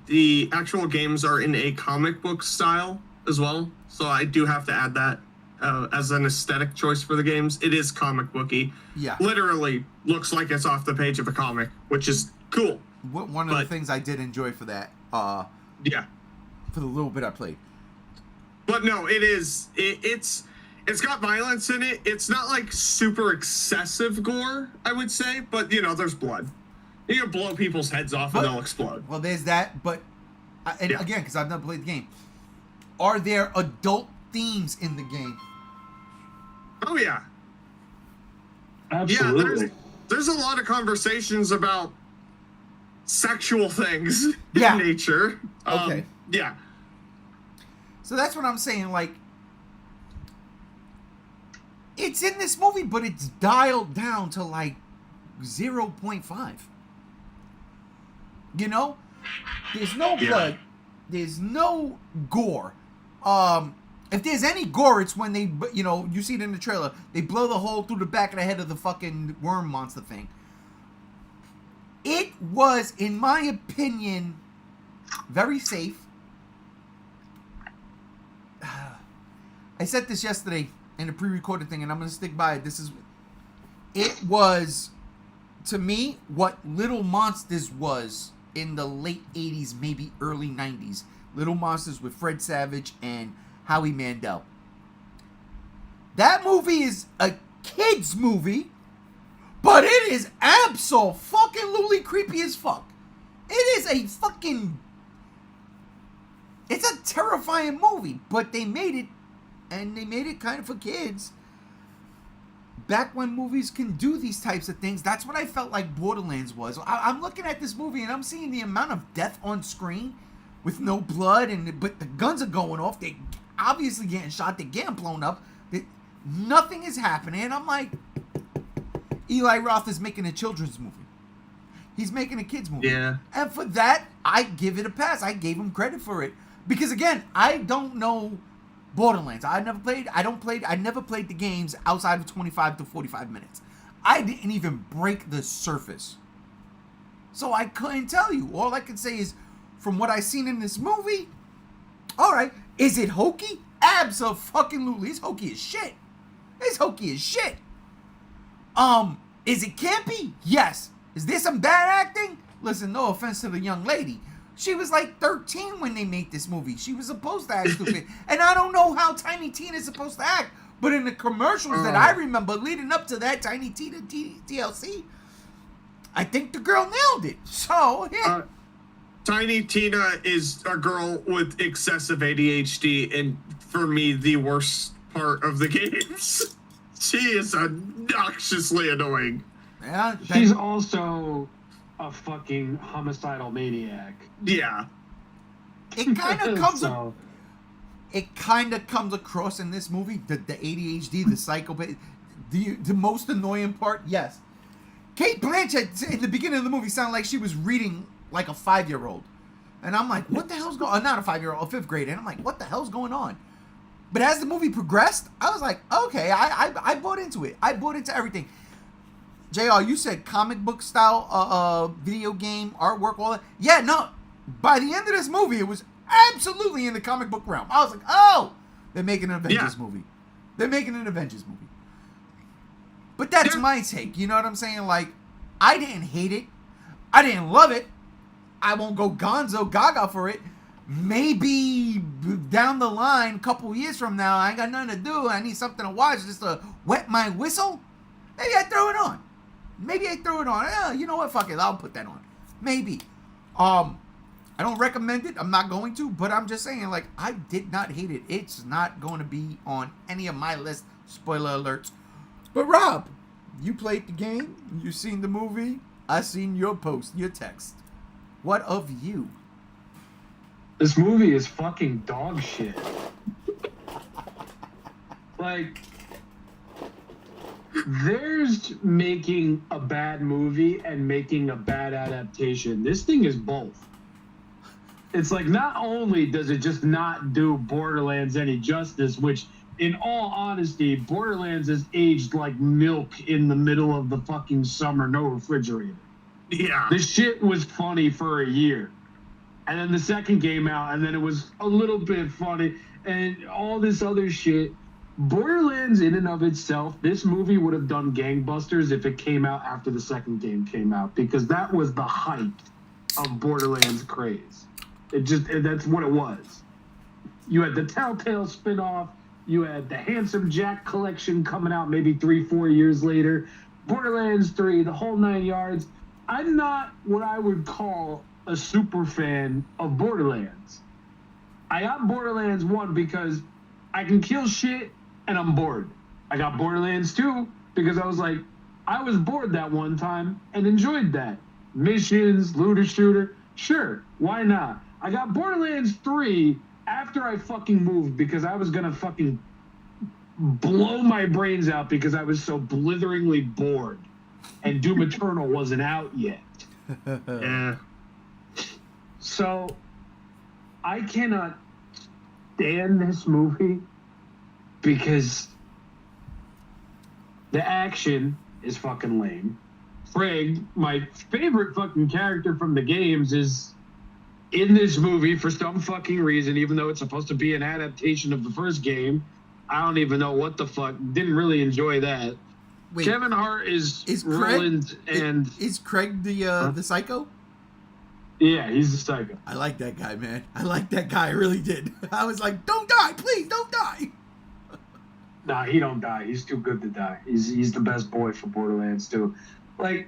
the actual games are in a comic book style as well. So I do have to add that as an aesthetic choice for the games. It is comic booky. Yeah. Literally looks like it's off the page of a comic, which is cool. One of the things I did enjoy for that, yeah, for the little bit I played. But no, it is. It's got violence in it. It's not like super excessive gore, I would say, but you know, there's blood. You can blow people's heads off and they'll explode. Well, there's that, but again, because I've never played the game, are there adult themes in the game? Oh yeah, Absolutely. yeah. There's a lot of conversations about sexual things Yeah. in nature. Okay. Yeah. So that's what I'm saying. Like, it's in this movie, but it's dialed down to like 0.5. You know, there's no blood, there's no gore. If there's any gore, it's when they, you know, you see it in the trailer. They blow the hole through the back of the head of the fucking worm monster thing. It was, in my opinion, very safe. I said this yesterday in a pre-recorded thing, and I'm going to stick by it. It was, to me, what Little Monsters was in the late 80s, maybe early 90s. Little Monsters with Fred Savage and Howie Mandel. That movie is a kid's movie, but it is abso-fucking-lutely creepy as fuck. It is a fucking... It's a terrifying movie, but they made it, and they made it kind of for kids. Back when movies can do these types of things, that's what I felt like Borderlands was. I'm looking at this movie, and I'm seeing the amount of death on screen with no blood, but the guns are going off. They're obviously getting shot. They're getting blown up. Nothing is happening. And I'm like, Eli Roth is making a children's movie. He's making a kid's movie. Yeah. And for that, I give it a pass. I gave him credit for it. Because again, I don't know Borderlands. I never played the games outside of 25 to 45 minutes. I didn't even break the surface. So I couldn't tell you. All I can say is, from what I seen in this movie, alright, is it hokey? Abso-fucking-lutely. It's hokey as shit. It's hokey as shit. Is it campy? Yes. Is there some bad acting? Listen, no offense to the young lady. She was like 13 when they made this movie. She was supposed to act stupid. And I don't know how Tiny Tina is supposed to act. But in the commercials that I remember leading up to that Tiny Tina TLC, I think the girl nailed it. So, yeah. Tiny Tina is a girl with excessive ADHD, and for me, the worst part of the games. She is obnoxiously annoying. Yeah, She's also a fucking homicidal maniac. Yeah. It kind of comes. So, It kind of comes across in this movie. The ADHD, the psychopath, the most annoying part. Yes, Kate Blanchett in the beginning of the movie sounded like she was reading like a 5-year-old, and I'm like, what the hell's going? Not a 5-year-old, a 5th grader. And I'm like, what the hell's going on? But as the movie progressed, I was like, okay, I bought into it. I bought into everything. JR, you said comic book style, video game artwork, all that. Yeah, no. By the end of this movie, it was absolutely in the comic book realm. I was like, oh, they're making an Avengers movie. They're making an Avengers movie. But that's my take. You know what I'm saying? Like, I didn't hate it. I didn't love it. I won't go gonzo gaga for it. Maybe down the line, a couple years from now, I ain't got nothing to do. I need something to watch just to wet my whistle. Maybe I throw it on. You know what? Fuck it. I'll put that on. Maybe. I don't recommend it. I'm not going to. But I'm just saying, like, I did not hate it. It's not going to be on any of my list. Spoiler alerts. But Rob, you played the game. You seen the movie. I seen your post, your text. What of you? this movie is fucking dog shit. Like, there's making a bad movie and making a bad adaptation. This thing is both. It's like, not only does it just not do Borderlands any justice, which, in all honesty, Borderlands is aged like milk in the middle of the fucking summer, no refrigerator. Yeah. This shit was funny for a year. And then the second came out, and then it was a little bit funny, and all this other shit. Borderlands, in and of itself, this movie would have done gangbusters if it came out after the second game came out, because that was the height of Borderlands craze. That's what it was. You had the Telltale spinoff, you had the Handsome Jack collection coming out maybe 3-4 years later, Borderlands 3, the whole 9 yards. I'm not what I would call a super fan of Borderlands. I got Borderlands 1 because I can kill shit and I'm bored. I got Borderlands 2 because I was like, I was bored that one time and enjoyed that. Missions, looter shooter, sure, why not? I got Borderlands 3 after I fucking moved because I was gonna fucking blow my brains out because I was so blitheringly bored. And Doom Eternal wasn't out yet. Yeah. So, I cannot stand this movie because the action is fucking lame. Frigg, my favorite fucking character from the games, is in this movie for some fucking reason, even though it's supposed to be an adaptation of the first game. I don't even know what the fuck. Didn't really enjoy that. Wait, Kevin Hart is Craig, Roland, and is Craig the psycho? yeah, he's the psycho. I like that guy, man. I like that guy. I really did. I was like, don't die, please, don't die. Nah, he don't die. He's too good to die. He's the best boy for Borderlands 2. Like,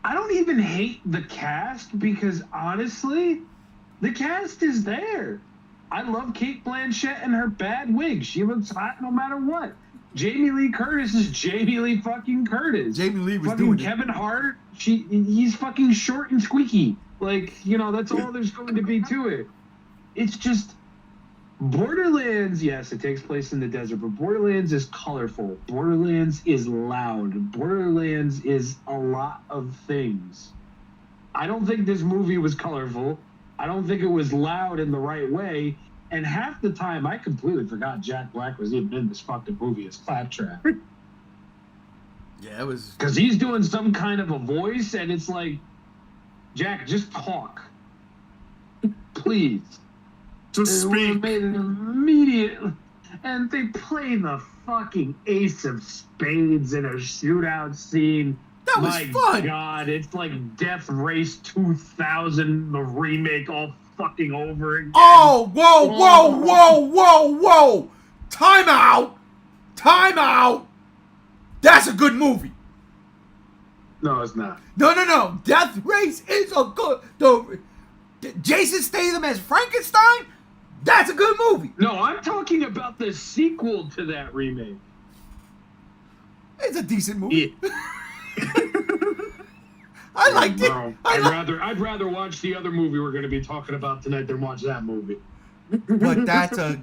I don't even hate the cast because, honestly, the cast is there. I love Kate Blanchett and her bad wig. She looks hot no matter what. Jamie Lee Curtis is Jamie Lee fucking Curtis. Jamie Lee was fucking doing Kevin Hart, he's fucking short and squeaky. Like, you know, that's all there's going to be to it. It's just, Borderlands, yes, it takes place in the desert, but Borderlands is colorful. Borderlands is loud. Borderlands is a lot of things. I don't think this movie was colorful. I don't think it was loud in the right way. And half the time, I completely forgot Jack Black was even in this fucking movie as Claptrap. Yeah, it was. Because he's doing some kind of a voice, and it's like, Jack, just talk. Please. Just speak. Made an immediate, and they play the fucking ace of spades in a shootout scene. That was My fun. God, it's like Death Race 2000, the remake, all fucking over again. Oh, whoa. Time out. That's a good movie. No, it's not. No. Death Race is a good. Jason Statham as Frankenstein. That's a good movie. No, I'm talking about the sequel to that remake. It's a decent movie. Yeah. I liked it. Bro, I'd rather watch the other movie we're going to be talking about tonight than watch that movie. But that's a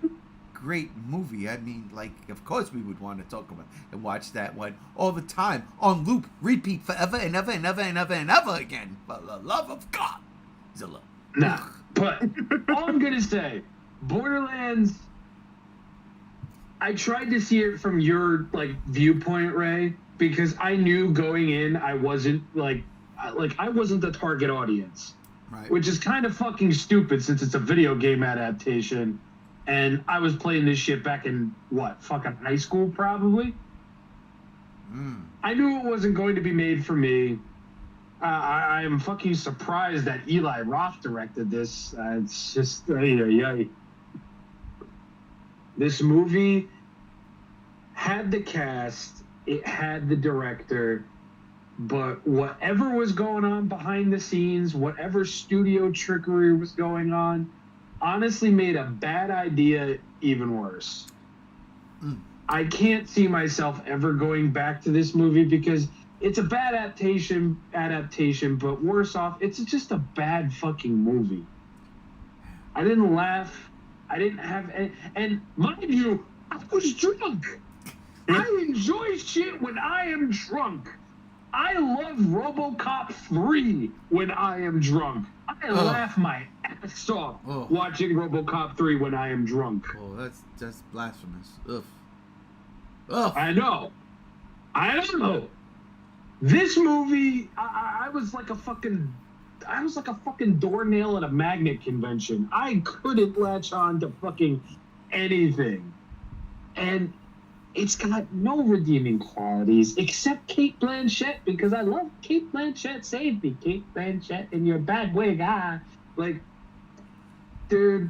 great movie. I mean, like, of course we would want to talk about and watch that one all the time on loop, repeat forever and ever and ever and ever and ever again. For the love of God, Zilla. Nah, but all I'm gonna say, Borderlands. I tried to see it from your viewpoint, Ray, because I knew going in I wasn't I wasn't the target audience, Right. which is kind of fucking stupid since it's a video game adaptation, and I was playing this shit back in fucking high school probably. I knew it wasn't going to be made for me. I am fucking surprised that Eli Roth directed this. It's just, This movie had the cast, it had the director, but whatever was going on behind the scenes, whatever studio trickery was going on, honestly made a bad idea even worse. I can't see myself ever going back to this movie because it's a bad adaptation, but worse off, it's just a bad fucking movie. I didn't laugh. I didn't have any, and mind you, I was drunk. I enjoy shit when I am drunk. I love RoboCop 3 when I am drunk. I laugh my ass off watching RoboCop 3 when I am drunk. Oh, that's blasphemous. Ugh. I know. This movie, I was like a fucking doornail at a magnet convention. I couldn't latch on to fucking anything. And it's got no redeeming qualities except Kate Blanchett, because I love Kate Blanchett. Save me, Kate Blanchett, in your bad wig. Dude,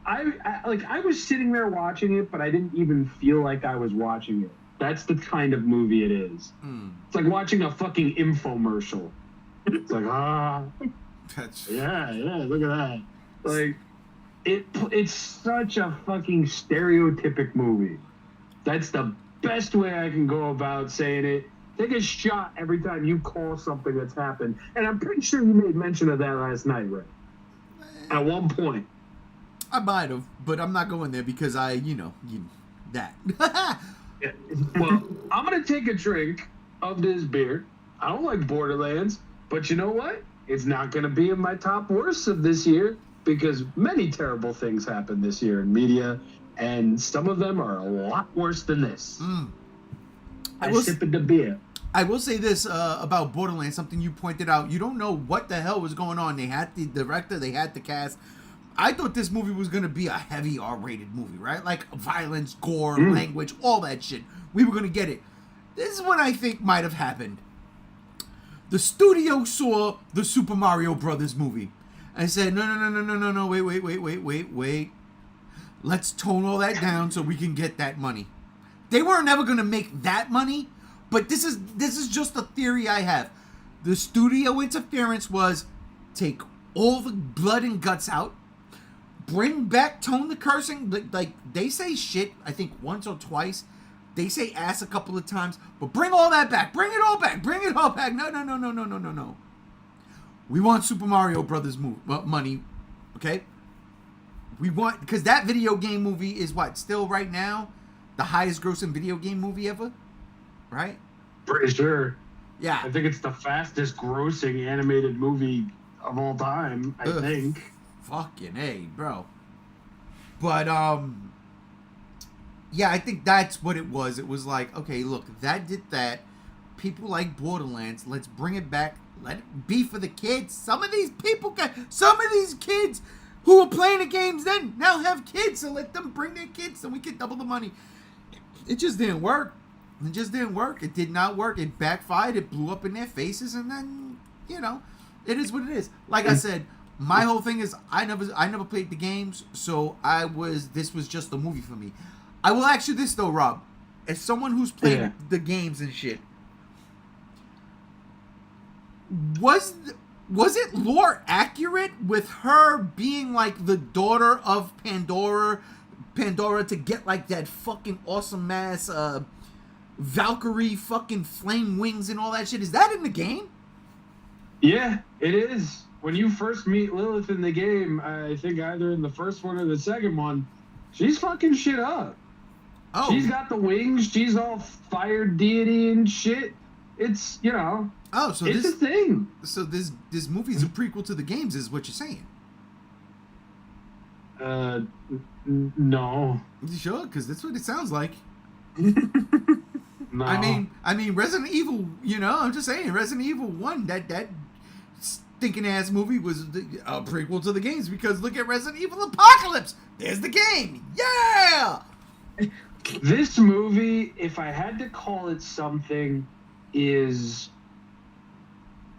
I was sitting there watching it, but I didn't even feel like I was watching it. That's the kind of movie it is. It's like watching a fucking infomercial. It's like, yeah, look at that. Like, it's such a fucking stereotypic movie. That's the best way I can go about saying it. Take a shot every time you call something that's happened. And I'm pretty sure you made mention of that last night, Ray. At one point. I might have, but I'm not going there because that. Yeah. Well, I'm going to take a drink of this beer. I don't like Borderlands, but you know what? It's not going to be in my top worst of this year because many terrible things happened this year in media, and some of them are a lot worse than this. I sipping the beer. I will say this about Borderlands, something you pointed out. You don't know what the hell was going on. They had the director, they had the cast. I thought this movie was going to be a heavy R-rated movie, right? Like violence, gore, language, all that shit. We were going to get it. This is what I think might have happened. The studio saw the Super Mario Brothers movie and said, no, wait. Let's tone all that down so we can get that money. They weren't never going to make that money, but this is just a theory I have. The studio interference was take all the blood and guts out, tone the cursing. Like they say shit, I think once or twice. They say ass a couple of times, but bring all that back. Bring it all back. No. We want Super Mario Brothers money, okay? We want, because that video game movie is still right now the highest grossing video game movie ever, right? Pretty sure. Yeah. I think it's the fastest grossing animated movie of all time, I think. Fucking A, bro. But, yeah, I think that's what it was. It was like, okay, look, that did that. People like Borderlands. Let's bring it back. Let it be for the kids. Some of these kids who were playing the games then now have kids, so let them bring their kids so we can double the money. It just didn't work. It just didn't work. It did not work. It backfired. It blew up in their faces, and then, you know, it is what it is. Like I said, my whole thing is I never played the games, so this was just the movie for me. I will ask you this though, Rob, as someone who's played the games and shit, was it lore accurate with her being like the daughter of Pandora to get like that fucking awesome ass Valkyrie fucking flame wings and all that shit? Is that in the game? Yeah, it is. When you first meet Lilith in the game, I think either in the first one or the second one, she's fucking shit up. Oh. She's got the wings. She's all fire deity and shit. It's, you know, so it's a thing. So this movie's a prequel to the games, is what you're saying? No. You sure? Because that's what it sounds like. No. I mean, Resident Evil. You know, I'm just saying, Resident Evil 1. That stinking ass movie was a prequel to the games, because look at Resident Evil Apocalypse. There's the game. Yeah. This movie, if I had to call it something, is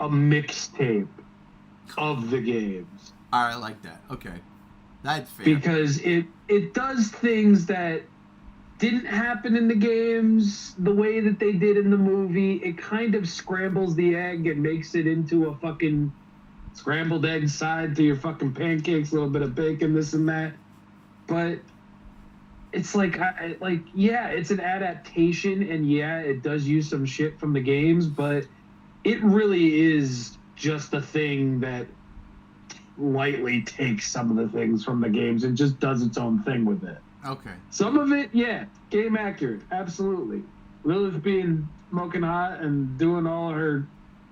a mixtape of the games. I like that. Okay, that's fair. Because it does things that didn't happen in the games the way that they did in the movie. It kind of scrambles the egg and makes it into a fucking scrambled egg side to your fucking pancakes, a little bit of bacon, this and that. But it's like, yeah, it's an adaptation, and yeah, it does use some shit from the games, but it really is just a thing that lightly takes some of the things from the games and just does its own thing with it. Okay. Some of it, yeah, game accurate, absolutely. Lilith being smoking hot and doing all her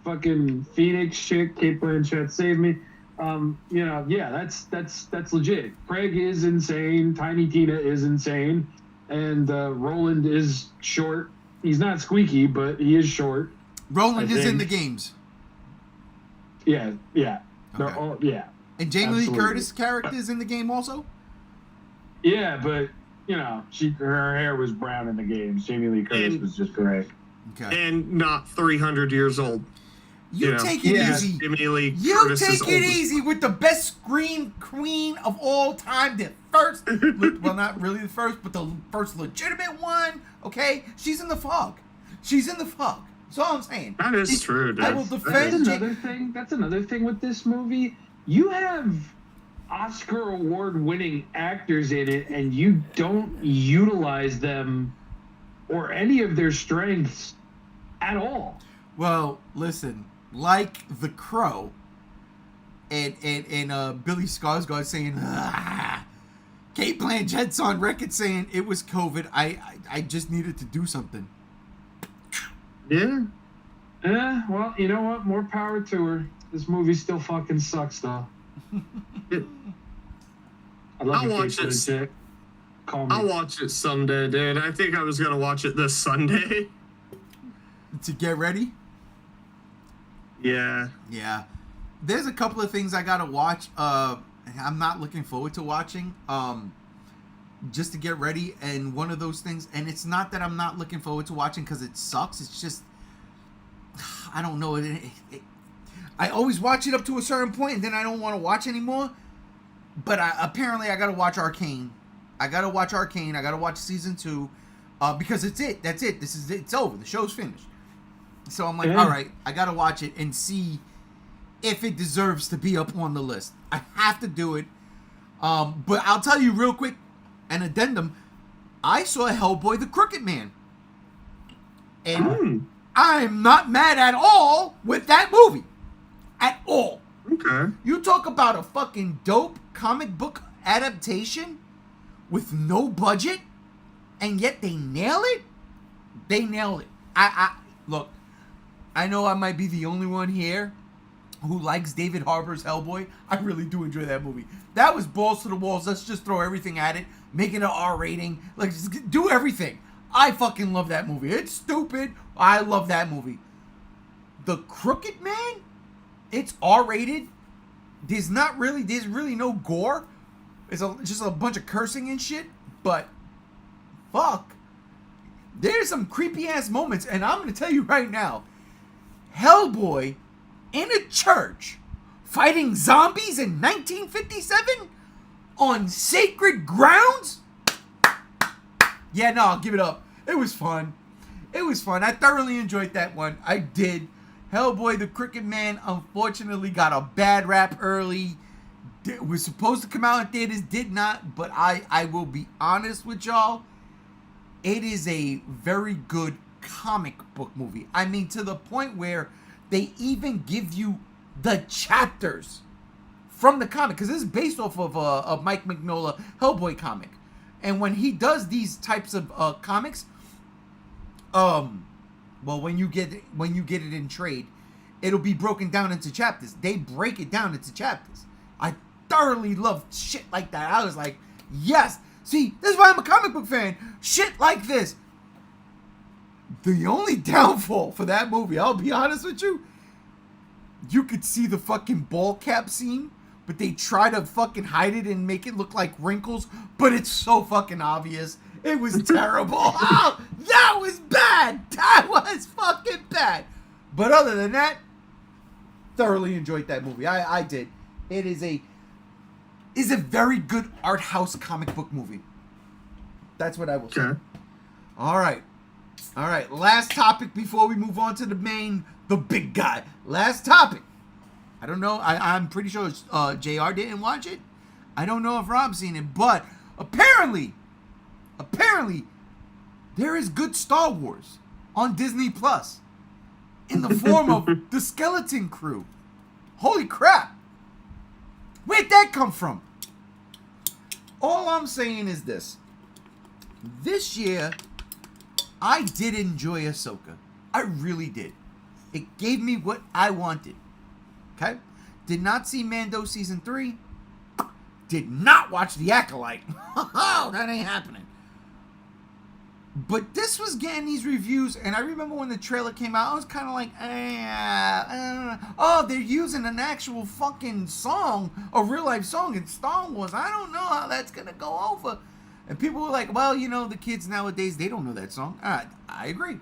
fucking Phoenix shit, Kate Blanchett save me. You know, yeah, that's legit. Craig is insane. Tiny Tina is insane, and Roland is short. He's not squeaky, but he is short. Roland is in the games. Yeah. Okay. They're all, yeah. And Jamie Lee Curtis' character is in the game also? Yeah, but, you know, her hair was brown in the games. Jamie Lee Curtis was just gray. Okay. And not 300 years old. You take it easy. Jamie Lee You Curtis take is it oldest. easy with the best scream queen of all time. The first, well, not really the first, but the first legitimate one. Okay? She's in the fog. She's in the fog. That's all I'm saying. That is true, dude. I will defend That's another thing with this movie. You have Oscar award-winning actors in it, and you don't utilize them or any of their strengths at all. Well, listen, like The Crow and Billy Skarsgård saying, Kate Blanchett's on record saying it was COVID. I just needed to do something. Yeah. Well, you know what? More power to her. This movie still fucking sucks, though. I love I'll you, watch Kate it. Blanchett. Call me. I'll watch it someday, dude. I think I was gonna watch it this Sunday. To get ready? Yeah. Yeah. There's a couple of things I gotta watch. I'm not looking forward to watching. Just to get ready, and one of those things, and it's not that I'm not looking forward to watching because it sucks. It's just, I don't know. I always watch it up to a certain point, and then I don't want to watch anymore. But apparently, I gotta watch Arcane. I gotta watch season 2, because it's it. That's it. It's over. The show's finished. So I'm like, all right, I gotta watch it and see if it deserves to be up on the list. I have to do it. But I'll tell you real quick, an addendum. I saw Hellboy the Crooked Man, and I'm not mad at all with that movie, at all. Okay. You talk about a fucking dope comic book adaptation with no budget, and yet they nail it. They nail it. I look. I know I might be the only one here who likes David Harbour's Hellboy. I really do enjoy that movie. That was balls to the walls. Let's just throw everything at it. Make it an R rating. Like, just do everything. I fucking love that movie. It's stupid. I love that movie. The Crooked Man? It's R rated. There's really no gore. It's just a bunch of cursing and shit. But, fuck. there's some creepy ass moments, and I'm gonna tell you right now, Hellboy in a church fighting zombies in 1957 on sacred grounds. Yeah, no, I'll give it up. It was fun. It was fun. I thoroughly enjoyed that one. I did. Hellboy the Crooked Man unfortunately got a bad rap early. It was supposed to come out in theaters, did not, but I will be honest with y'all. It is a very good comic book movie. I mean, to the point where they even give you the chapters from the comic, because this is based off of a Mike Mignola Hellboy comic. And when he does these types of comics, well, when you get it in trade, it'll be broken down into chapters. They break it down into chapters. I thoroughly love shit like that. I was like, yes. See, this is why I'm a comic book fan. Shit like this. The only downfall for that movie, I'll be honest with you, you could see the fucking ball cap scene, but they try to fucking hide it and make it look like wrinkles, but it's so fucking obvious. It was terrible. Oh, that was bad. That was fucking bad. But other than that, thoroughly enjoyed that movie. I did. It is a very good art house comic book movie. That's what I will say. Okay. All right. Last topic before we move on to the big guy. Last topic. I don't know. I'm pretty sure JR didn't watch it. I don't know if Rob's seen it, but apparently, there is good Star Wars on Disney Plus in the form of the Skeleton Crew. Holy crap. Where'd that come from? All I'm saying is this. This year, I did enjoy Ahsoka. I really did. It gave me what I wanted. Okay? Did not see Mando Season 3. Did not watch The Acolyte. Oh, that ain't happening. But this was getting these reviews, and I remember when the trailer came out, I was kind of like, oh, they're using an actual fucking song, a real-life song in Star Wars. I don't know how that's going to go over. And people were like, well, you know, the kids nowadays, they don't know that song. I agree.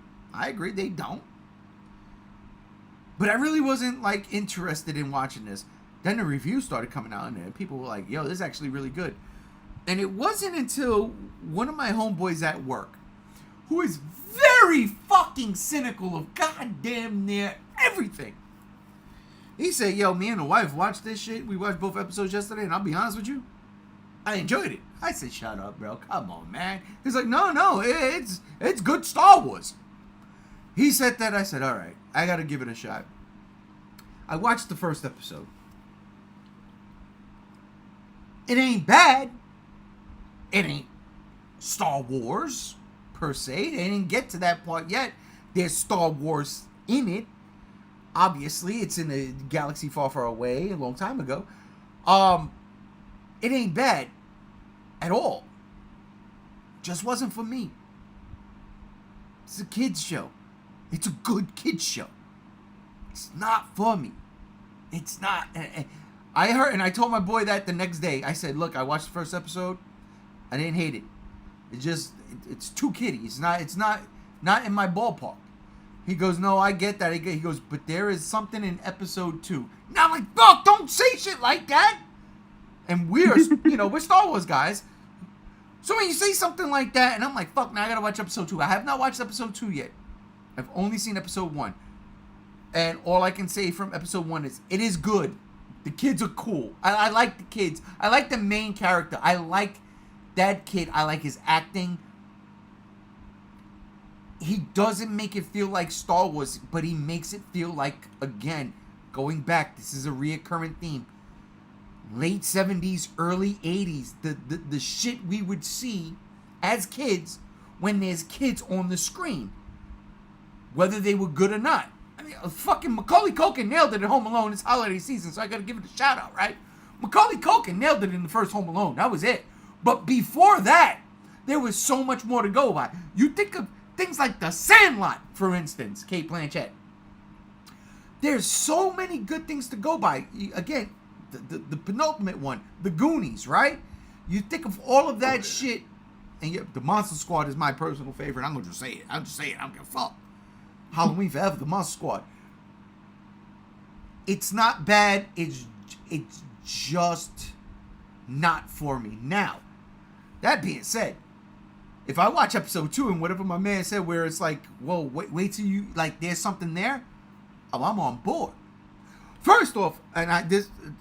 They don't. But I really wasn't, like, interested in watching this. Then the reviews started coming out, and people were like, yo, this is actually really good. And it wasn't until one of my homeboys at work, who is very fucking cynical of goddamn near everything, he said, yo, me and the wife watched this shit. We watched both episodes yesterday, and I'll be honest with you, I enjoyed it. I said, shut up, bro. Come on, man. He's like, no, it's good Star Wars. He said that. I said, all right, I got to give it a shot. I watched the first episode. It ain't bad. It ain't Star Wars, per se. They didn't get to that part yet. There's Star Wars in it. Obviously, it's in a galaxy far, far away, a long time ago. It ain't bad at all. Just wasn't for me. It's a kids show. It's a good kids show. It's not for me. It's not. I heard, and I told my boy that the next day. I said, look, I watched the first episode. I didn't hate it. It's too kiddie. It's not in my ballpark. He goes, no, I get that. He goes, but there is something in episode 2. Now I'm like, fuck, don't say shit like that. And we're Star Wars guys. So when you say something like that, and I'm like, fuck, now I gotta watch episode 2. I have not watched episode 2 yet. I've only seen episode 1. And all I can say from episode 1 is, it is good. The kids are cool. I like the kids. I like the main character. I like that kid. I like his acting. He doesn't make it feel like Star Wars, but he makes it feel like, again, going back, this is a reoccurring theme. Late 70s, early 80s, the shit we would see as kids when there's kids on the screen. Whether they were good or not. I mean, fucking Macaulay Culkin nailed it at Home Alone. It's holiday season, so I gotta give it a shout out, right? Macaulay Culkin nailed it in the first Home Alone. That was it. But before that, there was so much more to go by. You think of things like The Sandlot, for instance, Kate Blanchett. There's so many good things to go by. Again, the penultimate one, The Goonies, right? You think of all of that shit, And yeah, the Monster Squad is my personal favorite. I'm gonna just say it. I'm just saying. I don't give a fuck. Halloween Forever, the Monster Squad. It's not bad. It's just not for me. Now, that being said, if I watch episode 2 and whatever my man said, where it's like, whoa, wait till you, like, there's something there, oh, I'm on board. First off, and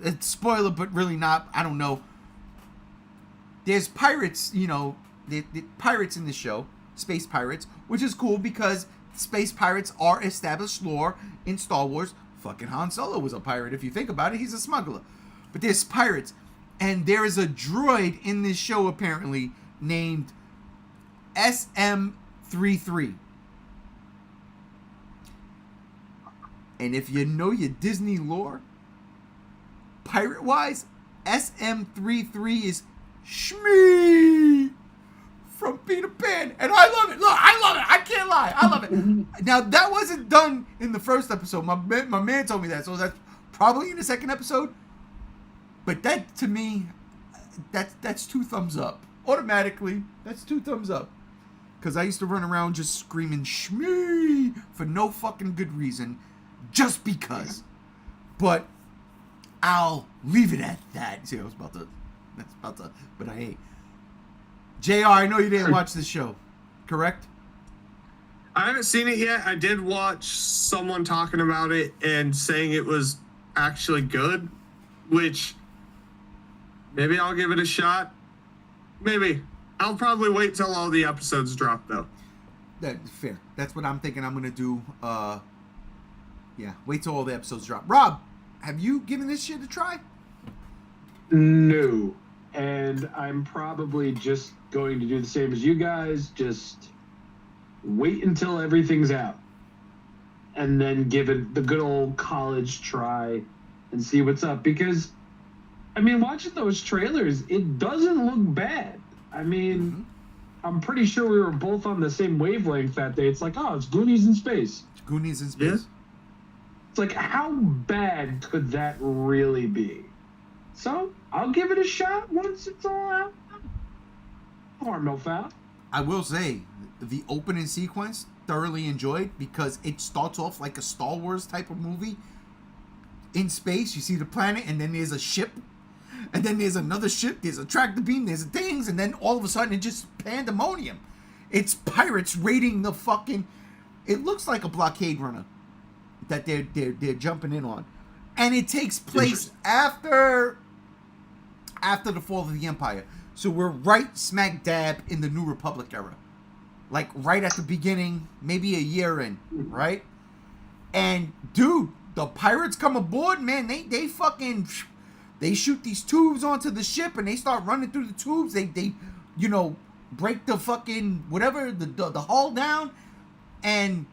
it's spoiler, but really not, I don't know. There's pirates, the pirates in the show, space pirates, which is cool because space pirates are established lore in Star Wars. Fucking Han Solo was a pirate. If you think about it, he's a smuggler. But there's pirates. And there is a droid in this show, apparently, named SM-33. And if you know your Disney lore, pirate-wise, SM-33 is Shmi from Peter Pan. And I love it. Look, I love it. I can't lie. I love it. Now, that wasn't done in the first episode. My man told me that. So that's probably in the second episode. But that, to me, that's 2 thumbs up. Automatically, that's 2 thumbs up. Because I used to run around just screaming Shmi for no fucking good reason. Just because. But I'll leave it at that. See, but I hate. JR, I know you didn't watch this show, correct? I haven't seen it yet. I did watch someone talking about it and saying it was actually good, which maybe I'll give it a shot. Maybe. I'll probably wait till all the episodes drop, though. That's fair. That's what I'm thinking I'm going to do. Yeah, wait till all the episodes drop. Rob, have you given this shit a try? No. And I'm probably just going to do the same as you guys. Just wait until everything's out. And then give it the good old college try and see what's up. Because, I mean, watching those trailers, it doesn't look bad. I mean, I'm pretty sure we were both on the same wavelength that day. It's like, oh, it's Goonies in space. It's Goonies in space. Yeah. It's like, how bad could that really be? So, I'll give it a shot once it's all out. Harm no foul. I will say, the opening sequence, thoroughly enjoyed because it starts off like a Star Wars type of movie. In space, you see the planet, and then there's a ship. And then there's another ship, there's a tractor beam, there's things, and then all of a sudden it's just pandemonium. It's pirates raiding the fucking... It looks like a blockade runner that they're jumping in on. And it takes place after the fall of the Empire. So we're right smack dab in the New Republic era. Like right at the beginning, maybe a year in, right? And dude, the pirates come aboard, man, they fucking... They shoot these tubes onto the ship and they start running through the tubes. They break the fucking whatever the hull down, and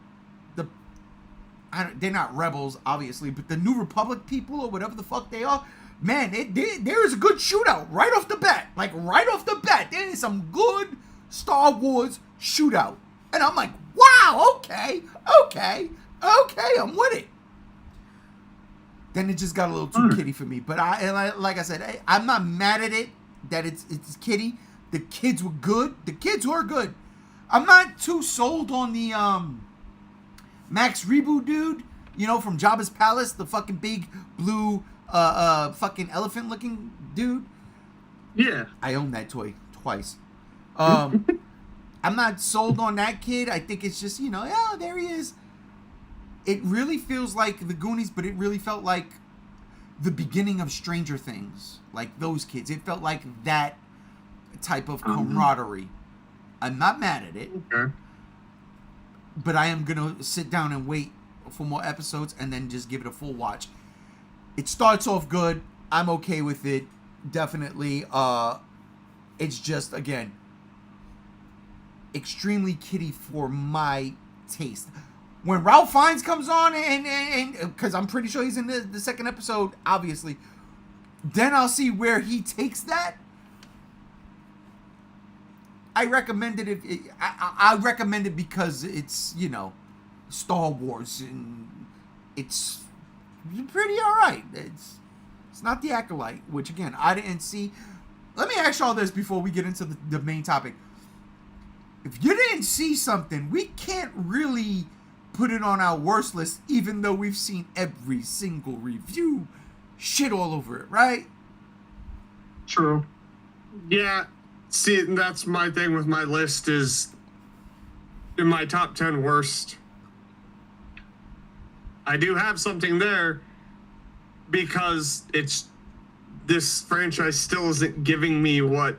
they're not rebels obviously, but the New Republic people or whatever the fuck they are, man, there is a good shootout right off the bat. Like right off the bat, there is some good Star Wars shootout, and I'm like, wow, okay, I'm with it. Then it just got a little too kiddie for me. But like I said, I'm not mad at it that it's kiddie. The kids were good. I'm not too sold on the Max Rebo dude, from Jabba's Palace, the fucking big blue fucking elephant looking dude. Yeah. I own that toy twice. I'm not sold on that kid. I think it's just, yeah, there he is. It really feels like the Goonies, but it really felt like the beginning of Stranger Things. Like those kids. It felt like that type of camaraderie. I'm not mad at it. Okay. But I am going to sit down and wait for more episodes and then just give it a full watch. It starts off good. I'm okay with it. Definitely. It's just, again, extremely kiddie for my taste. When Ralph Fiennes comes on, and because I'm pretty sure he's in the second episode, obviously, then I'll see where he takes that. I recommend it. I recommend it because it's, Star Wars, and it's pretty all right. It's not the Acolyte, which again I didn't see. Let me ask y'all this before we get into the main topic. if you didn't see something, we can't really put it on our worst list, even though we've seen every single review shit all over it, right? True. Yeah. See, and that's my thing with my list is in my top 10 worst. I do have something there because this franchise still isn't giving me what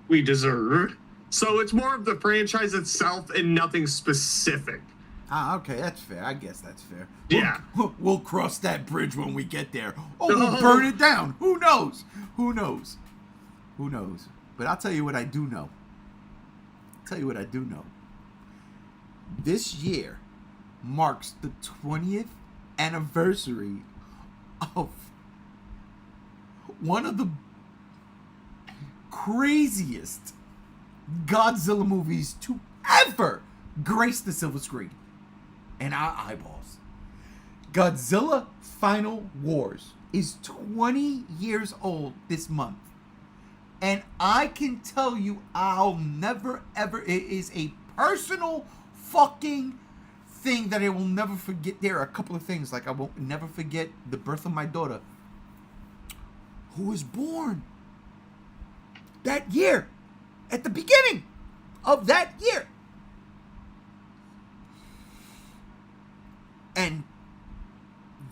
we deserve. So it's more of the franchise itself and nothing specific. Ah, okay, that's fair. I guess that's fair. Yeah. We'll cross that bridge when we get there. Oh, we'll burn it down. Who knows? Who knows? Who knows? But I'll tell you what I do know. This year marks the 20th anniversary of one of the craziest Godzilla movies to ever grace the silver screen and our eyeballs. Godzilla Final Wars is 20 years old this month. And I can tell you, I'll never ever, it is a personal fucking thing that I will never forget. There are a couple of things, like I won't never forget the birth of my daughter, who was born that year, at the beginning of that year. And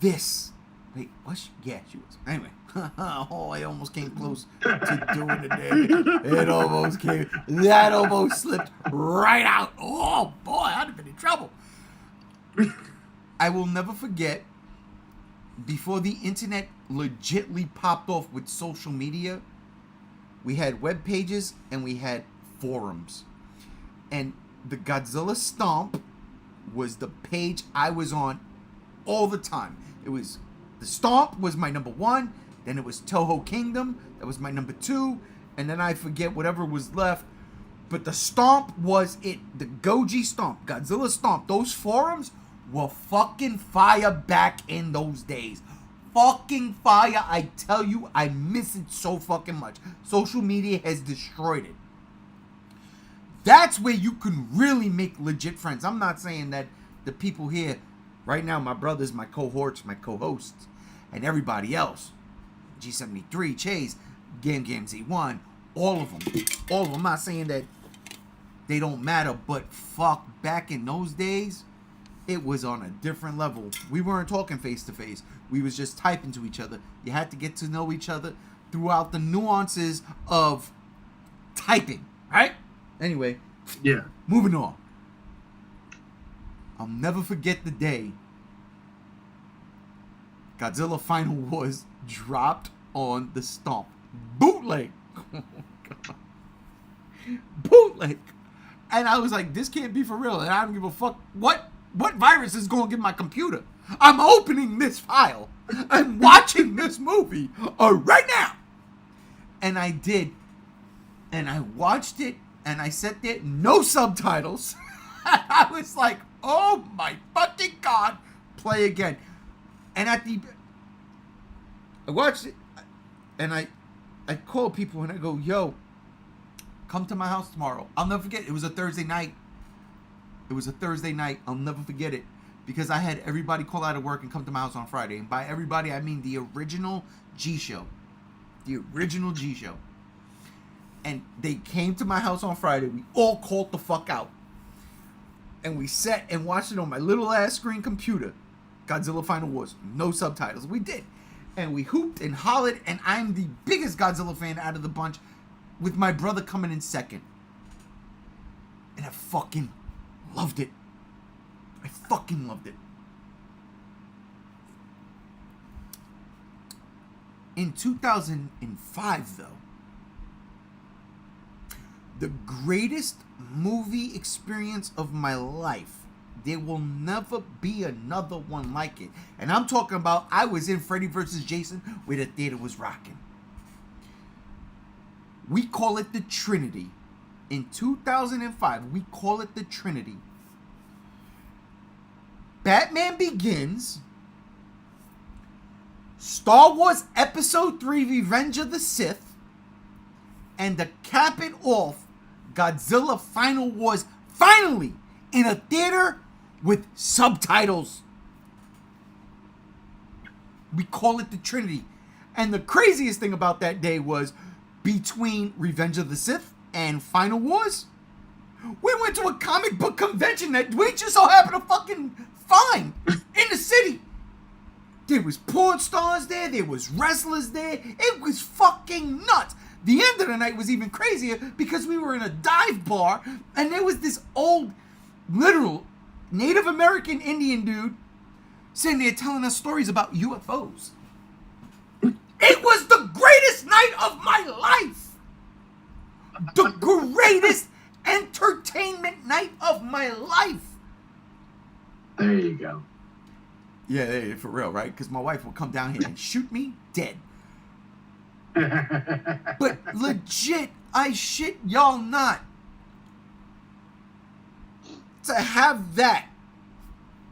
this, wait, was she? Yeah, she was. Anyway, oh, I almost came close to doing it there. It almost came, that almost slipped right out. Oh boy, I'd have been in trouble. I will never forget, before the internet legitly popped off with social media, we had web pages and we had forums. And the Godzilla Stomp was the page I was on all the time. It was, the Stomp was my number one, then it was Toho Kingdom, that was my number two, and then I forget whatever was left. But the Stomp was it. The Goji Stomp, Godzilla Stomp, those forums were fucking fire back in those days. Fucking fire, I tell you, I miss it so fucking much. Social media has destroyed it. That's where you can really make legit friends. I'm not saying that the people here right now, my brothers, my cohorts, my co-hosts, and everybody else, G73, Chase, Gam Z1, all of them. I'm not saying that they don't matter, but fuck, back in those days, it was on a different level. We weren't talking face to face. We was just typing to each other. You had to get to know each other throughout the nuances of typing, right? Anyway, Yeah. moving on. I'll never forget the day Godzilla Final Wars dropped on the Stomp. Bootleg. Oh my God. Bootleg. And I was like, this can't be for real. And I don't give a fuck what virus is going to get my computer. I'm opening this file. I'm watching this movie right now. And I did. And I watched it. And I sat there, no subtitles. I was like, oh my fucking God. Play again. And I watched it. And I call people and I go, yo, come to my house tomorrow. I'll never forget. It was a Thursday night. I'll never forget it. Because I had everybody call out of work and come to my house on Friday. And by everybody, I mean the original G Show. And they came to my house on Friday. We all called the fuck out. And we sat and watched it on my little ass screen computer. Godzilla Final Wars. No subtitles. We did. And we hooped and hollered. And I'm the biggest Godzilla fan out of the bunch, with my brother coming in second. And I fucking loved it. I fucking loved it. In 2005, though, the greatest movie experience of my life, there will never be another one like it. And I'm talking about, I was in Freddy vs. Jason where the theater was rocking. We call it the Trinity. In 2005, we call it the Trinity. Batman Begins, Star Wars Episode 3 Revenge of the Sith, and to cap it off, Godzilla Final Wars finally in a theater with subtitles. We call it the Trinity. And the craziest thing about that day was between Revenge of the Sith and Final Wars, we went to a comic book convention that we just so happened to fucking find in the city. There was porn stars there was wrestlers there. It was fucking nuts. The end of the night was even crazier because we were in a dive bar and there was this old, literal Native American Indian dude sitting there telling us stories about UFOs. It was the greatest night of my life. The greatest entertainment night of my life. There you go. Yeah, for real, right? Because my wife will come down here and shoot me dead. But legit, I shit y'all not. To have that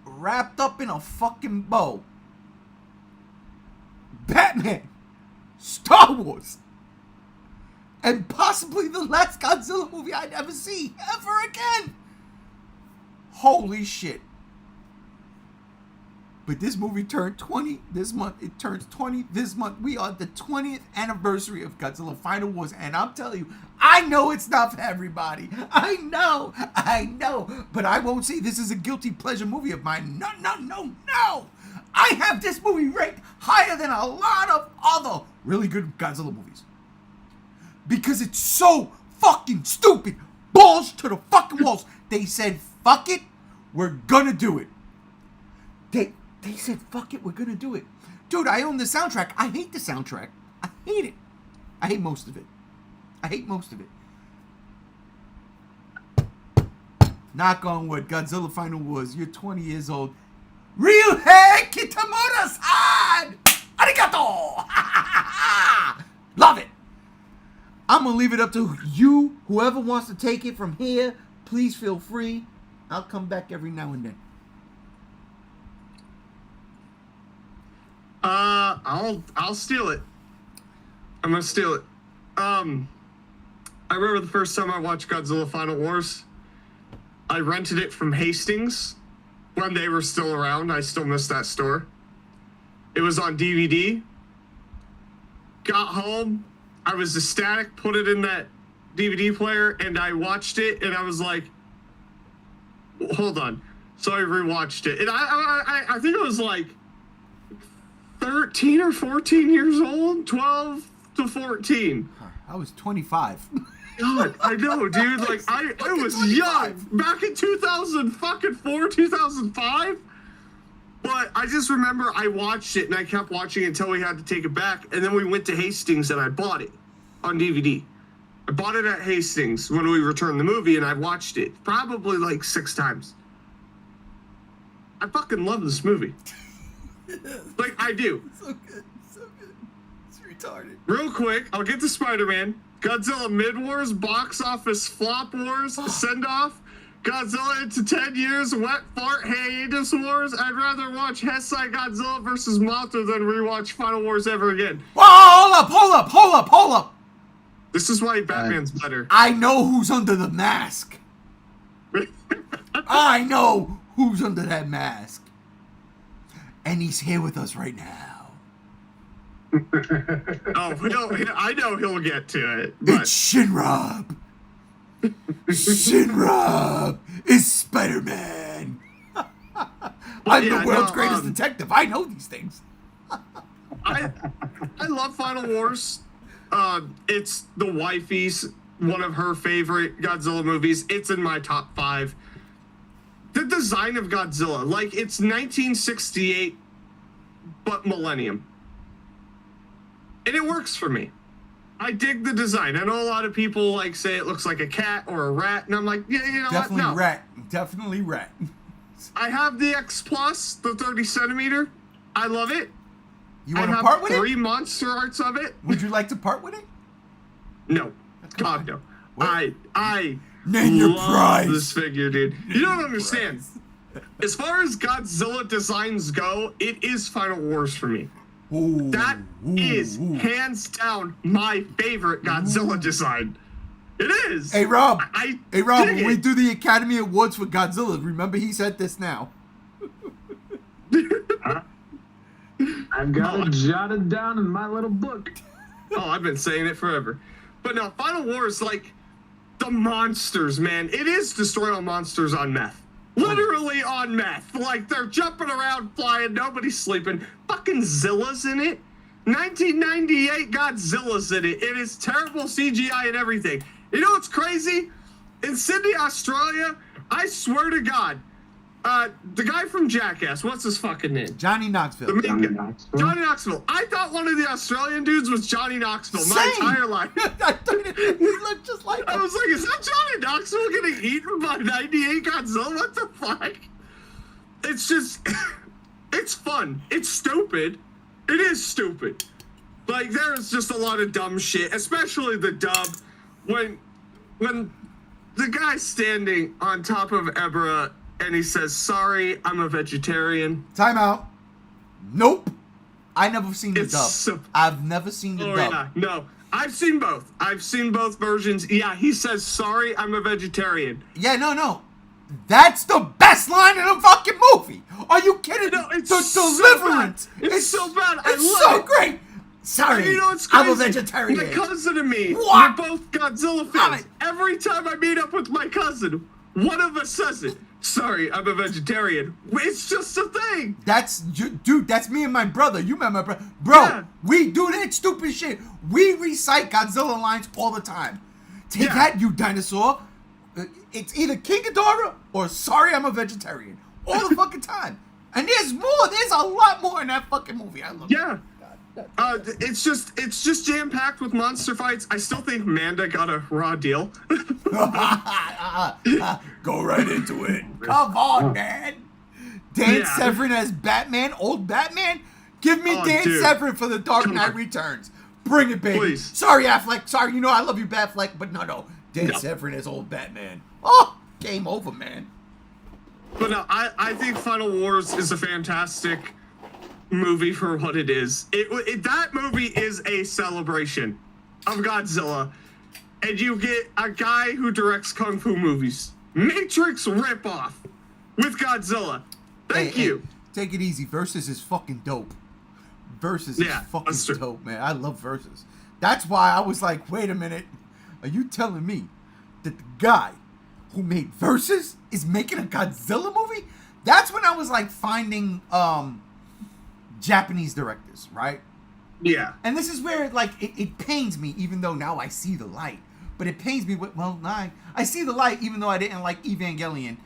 wrapped up in a fucking bow. Batman, Star Wars, and possibly the last Godzilla movie I'd ever see ever again. Holy shit. But this movie turned 20 this month. It turns 20 this month. We are the 20th anniversary of Godzilla Final Wars. And I'm telling you, I know it's not for everybody. I know. But I won't say this is a guilty pleasure movie of mine. No. I have this movie ranked higher than a lot of other really good Godzilla movies. Because it's so fucking stupid. Balls to the fucking walls. They said, fuck it. We're gonna do it. They said, fuck it, we're gonna do it. Dude, I own the soundtrack. I hate the soundtrack. I hate it. I hate most of it. Knock on wood, Godzilla Final Wars. You're 20 years old. Ryuhei Kitamura-san! Arigato! Love it. I'm gonna leave it up to you. Whoever wants to take it from here, please feel free. I'll come back every now and then. I'll steal it. I'm gonna steal it. I remember the first time I watched Godzilla Final Wars. I rented it from Hastings when they were still around. I still miss that store. It was on DVD. Got home. I was ecstatic. Put it in that DVD player, and I watched it, and I was like, "Hold on." So I rewatched it, and I think it was like 13 or 14 years old, 12 to 14. I was 25. God, I know, dude. Like, I was 25. Young back in 2004, 2005. But I just remember I watched it and I kept watching it until we had to take it back. And then we went to Hastings and I bought it on DVD. I bought it at Hastings when we returned the movie and I watched it probably like 6 times. I fucking love this movie. Like, I do. So good. It's retarded. Real quick, I'll get to Spider-Man. Godzilla Mid-Wars, Box Office Flop Wars, Send-Off, Godzilla into 10 Years, Wet Fart Hiatus Wars. I'd rather watch Heisei Godzilla vs. Mothra than rewatch Final Wars ever again. Whoa, hold up. This is why Batman's better. I know who's under the mask. I know who's under that mask. And he's here with us right now. I know he'll get to it. But. It's Shinrab. Shinrab is Spider-Man. I'm the world's greatest detective. I know these things. I love Final Wars. It's the wifey's one of her favorite Godzilla movies. It's in my top 5. The design of Godzilla, like it's 1968, but millennium. And it works for me. I dig the design. I know a lot of people like say it looks like a cat or a rat, and I'm like, yeah, you know Definitely what? No. Definitely rat. I have the X Plus, the 30 centimeter. I love it. You want to part with it? I have 3 monster arts of it. Would you like to part with it? No. God, no. What? I Name your love price. this figure, dude. You don't understand. As far as Godzilla designs go, it is Final Wars for me. That is hands down my favorite Godzilla design. It is. Hey, Rob. I Hey, Rob, dig when we it. do the Academy Awards for Godzilla, remember he said this now. I've got it jotted down in my little book. Oh, I've been saying it forever. But no, Final War is like the monsters, man. It is Destroy All Monsters on meth. Literally on meth. Like, they're jumping around, flying, nobody's sleeping. Fucking Zilla's in it. 1998 Godzilla's in it. It is terrible CGI and everything. You know what's crazy? In Sydney, Australia, I swear to God, the guy from Jackass, what's his fucking name? Johnny Knoxville. The main Johnny guy. Knoxville. Johnny Knoxville. I thought one of the Australian dudes was Johnny Knoxville my Same. entire life. He looked just like I him. was like, is that Johnny Knoxville getting eaten by 98 Godzilla? What the fuck? It's just, it's fun. It's stupid. It is stupid. Like, there's just a lot of dumb shit, especially the dub. When the guy's standing on top of Ebra and he says, sorry, I'm a vegetarian. Time out. Nope. I never seen the It's dub. so- I've never seen the Oh, dub. yeah. No. I've seen both. I've seen both versions. Yeah, he says, sorry, I'm a vegetarian. Yeah, no. That's the best line in a fucking movie. Are you kidding? No, it's the so Deliverance. bad. It's so bad. I It's love so it. great. Sorry, You know what's crazy? I'm a vegetarian. My cousin and me, What? we're both Godzilla Love fans. it. Every time I meet up with my cousin, one of us says it. Sorry, I'm a vegetarian. It's just a thing. Dude, that's me and my brother. You met my brother. Bro, Yeah. we do that stupid shit. We recite Godzilla lines all the time. Take Yeah. that, you dinosaur. It's either King Ghidorah or sorry, I'm a vegetarian. All the fucking time. And there's more. There's a lot more in that fucking movie. I love it. Yeah. It's just jam packed with monster fights. I still think Manda got a raw deal. Go right into it. Come on, man. Dan Yeah. Severn as Batman, old Batman. Give me Oh, Dan dude. Severn for the Dark Come Knight on. Returns. Bring it, baby. Please. Sorry, Affleck. Sorry, I love you, Batfleck, but no. Dan No. Severn as old Batman. Oh, game over, man. But no, I think Final Wars is a fantastic movie for what it is. That movie is a celebration of Godzilla, and you get a guy who directs kung fu movies, Matrix ripoff with Godzilla. Thank Hey, you. take it easy. Versus is fucking dope. Versus Yeah, is fucking that's true. dope, man. I love Versus. That's why I was like, wait a minute. Are you telling me that the guy who made Versus is making a Godzilla movie? That's when I was like finding Japanese directors, right? Yeah. And this is where like it pains me, even though now I see the light. But it pains me. I see the light, even though I didn't like Evangelion.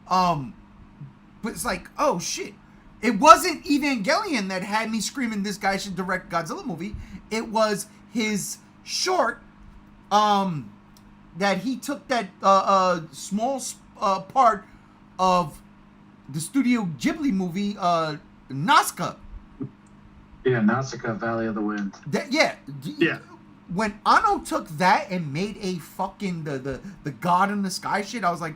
But it's like, oh shit. It wasn't Evangelion that had me screaming this guy should direct Godzilla movie. It was his short that he took that small part of the Studio Ghibli movie Nazca. Yeah, Nausicaa, Valley of the Wind. Yeah. When Anno took that and made a fucking the God in the Sky shit, I was like,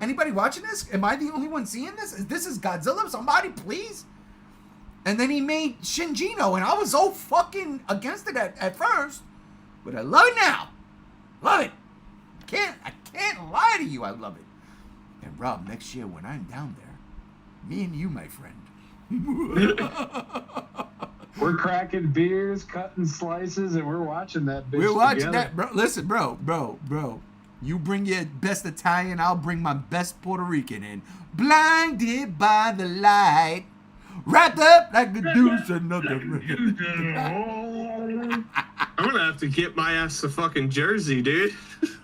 anybody watching this? Am I the only one seeing this? This is Godzilla? Somebody, please? And then he made Shinjino, and I was so fucking against it at first, but I love it now. Love it. I can't lie to you. I love it. And Rob, next year when I'm down there, me and you, my friend. We're cracking beers, cutting slices, and we're watching that bitch We're watching together. that, bro. Listen, bro. You bring your best Italian, I'll bring my best Puerto Rican in. Blinded by the light, wrapped up like a deuce another. I'm gonna have to get my ass to fucking Jersey, dude.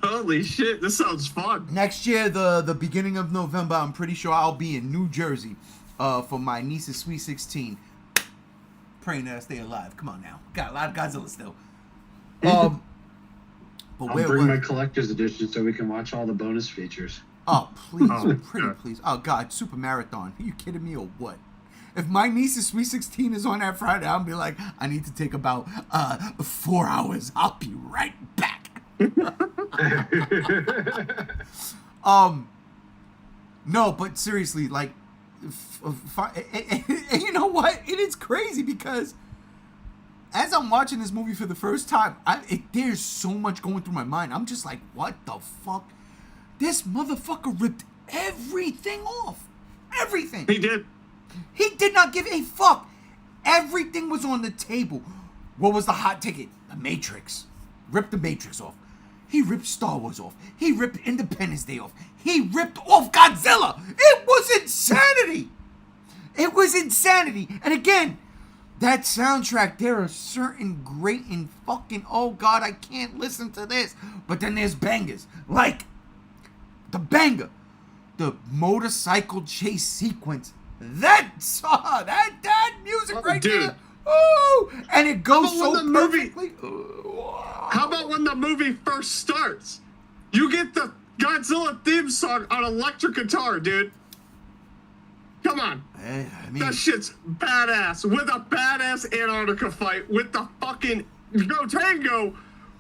Holy shit, this sounds fun. Next year, the beginning of November, I'm pretty sure I'll be in New Jersey for my niece's Sweet 16. Praying that I stay alive. Come on now. Got a lot of Godzilla still. But I'll where bring my was... collector's edition so we can watch all the bonus features. Oh, please. Oh, Pretty God. please. Oh, God. Super Marathon. Are you kidding me or what? If my niece's Sweet 16 is on that Friday, I'll be like, I need to take about 4 hours. I'll be right back. No, but seriously, like, and you know what? It is crazy because as I'm watching this movie for the first time, there's so much going through my mind. I'm just like, what the fuck? This motherfucker ripped everything off. Everything. He did. He did not give a fuck. Everything was on the table. What was the hot ticket? The Matrix. Ripped the Matrix off. He ripped Star Wars off. He ripped Independence Day off. He ripped off Godzilla. It was insanity. It was insanity. And again, that soundtrack, there are certain great and fucking, oh God, I can't listen to this. But then there's bangers. Like the banger. The motorcycle chase sequence. That music right dude. there. Oh, and it goes But so when the movie- perfectly. How about when the movie first starts? You get the Godzilla theme song on electric guitar, dude. Come on. I mean, That shit's badass. With a badass Antarctica fight with the fucking Go Tango.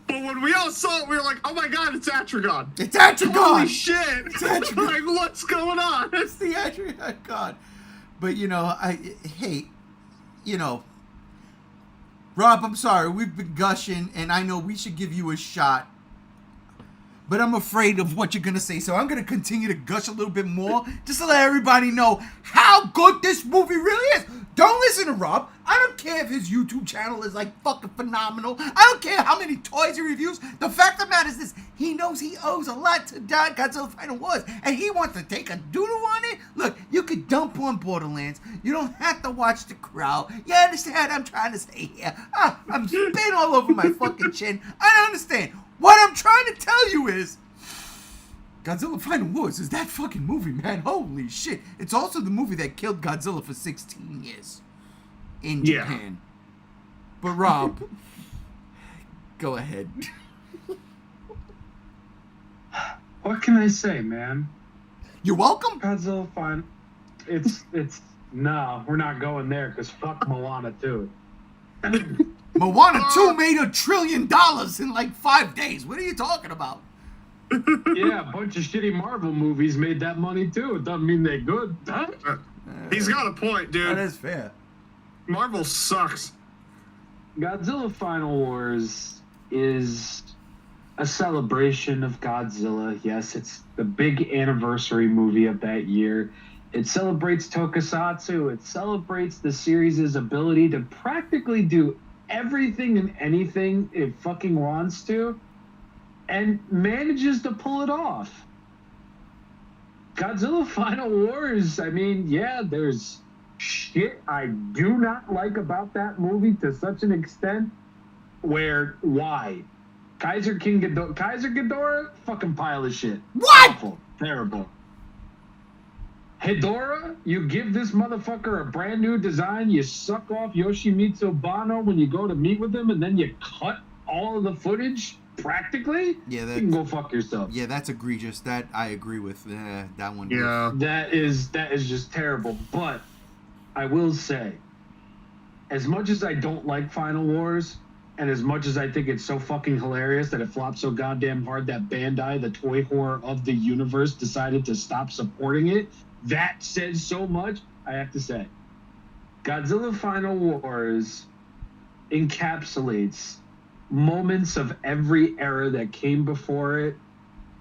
But when we all saw it, we were like, oh my God, it's Atragon. it's Atragon. Holy shit. Atragon. Like, what's going on? It's the Atragon God. But, Rob, I'm sorry. We've been gushing, and I know we should give you a shot. But I'm afraid of what you're going to say, so I'm going to continue to gush a little bit more just to let everybody know how good this movie really is. Don't listen to Rob. I don't care if his YouTube channel is like fucking phenomenal. I don't care how many toys he reviews. The fact of the matter is this. He knows he owes a lot to Godzilla Final Wars, and he wants to take a doodle on it. Look, you could dump on Borderlands. You don't have to watch The Crowd. You understand? I'm trying to stay here. I'm spitting all over my fucking chin. I understand. What I'm trying to tell you is Godzilla Final Wars is that fucking movie, man. Holy shit. It's also the movie that killed Godzilla for 16 years in Japan. But Rob, go ahead. What can I say, man? You're welcome. Godzilla Final. No, we're not going there because fuck Moana 2. Moana 2 made $1 trillion in like 5 days. What are you talking about? Yeah, a bunch of shitty Marvel movies made that money too. It doesn't mean they're good. Huh? He's got a point, dude. That is fair. Marvel sucks. Godzilla Final Wars is a celebration of Godzilla. Yes, it's the big anniversary movie of that year. It celebrates Tokusatsu. It celebrates the series' ability to practically do everything and anything it fucking wants to, and manages to pull it off. Godzilla Final Wars, I mean, yeah, there's shit I do not like about that movie to such an extent where, why? Kaiser Ghidorah, fucking pile of shit. What? Awful. Terrible. Hedorah, you give this motherfucker a brand new design, you suck off Yoshimitsu Banno when you go to meet with him, and then you cut all of the footage, practically? Yeah, You can go fuck yourself. Yeah, that's egregious. That I agree with. That one. Yeah. That is just terrible. But I will say, as much as I don't like Final Wars, and as much as I think it's so fucking hilarious that it flopped so goddamn hard that Bandai, the toy whore of the universe, decided to stop supporting it, that says so much, I have to say. Godzilla Final Wars encapsulates moments of every era that came before it,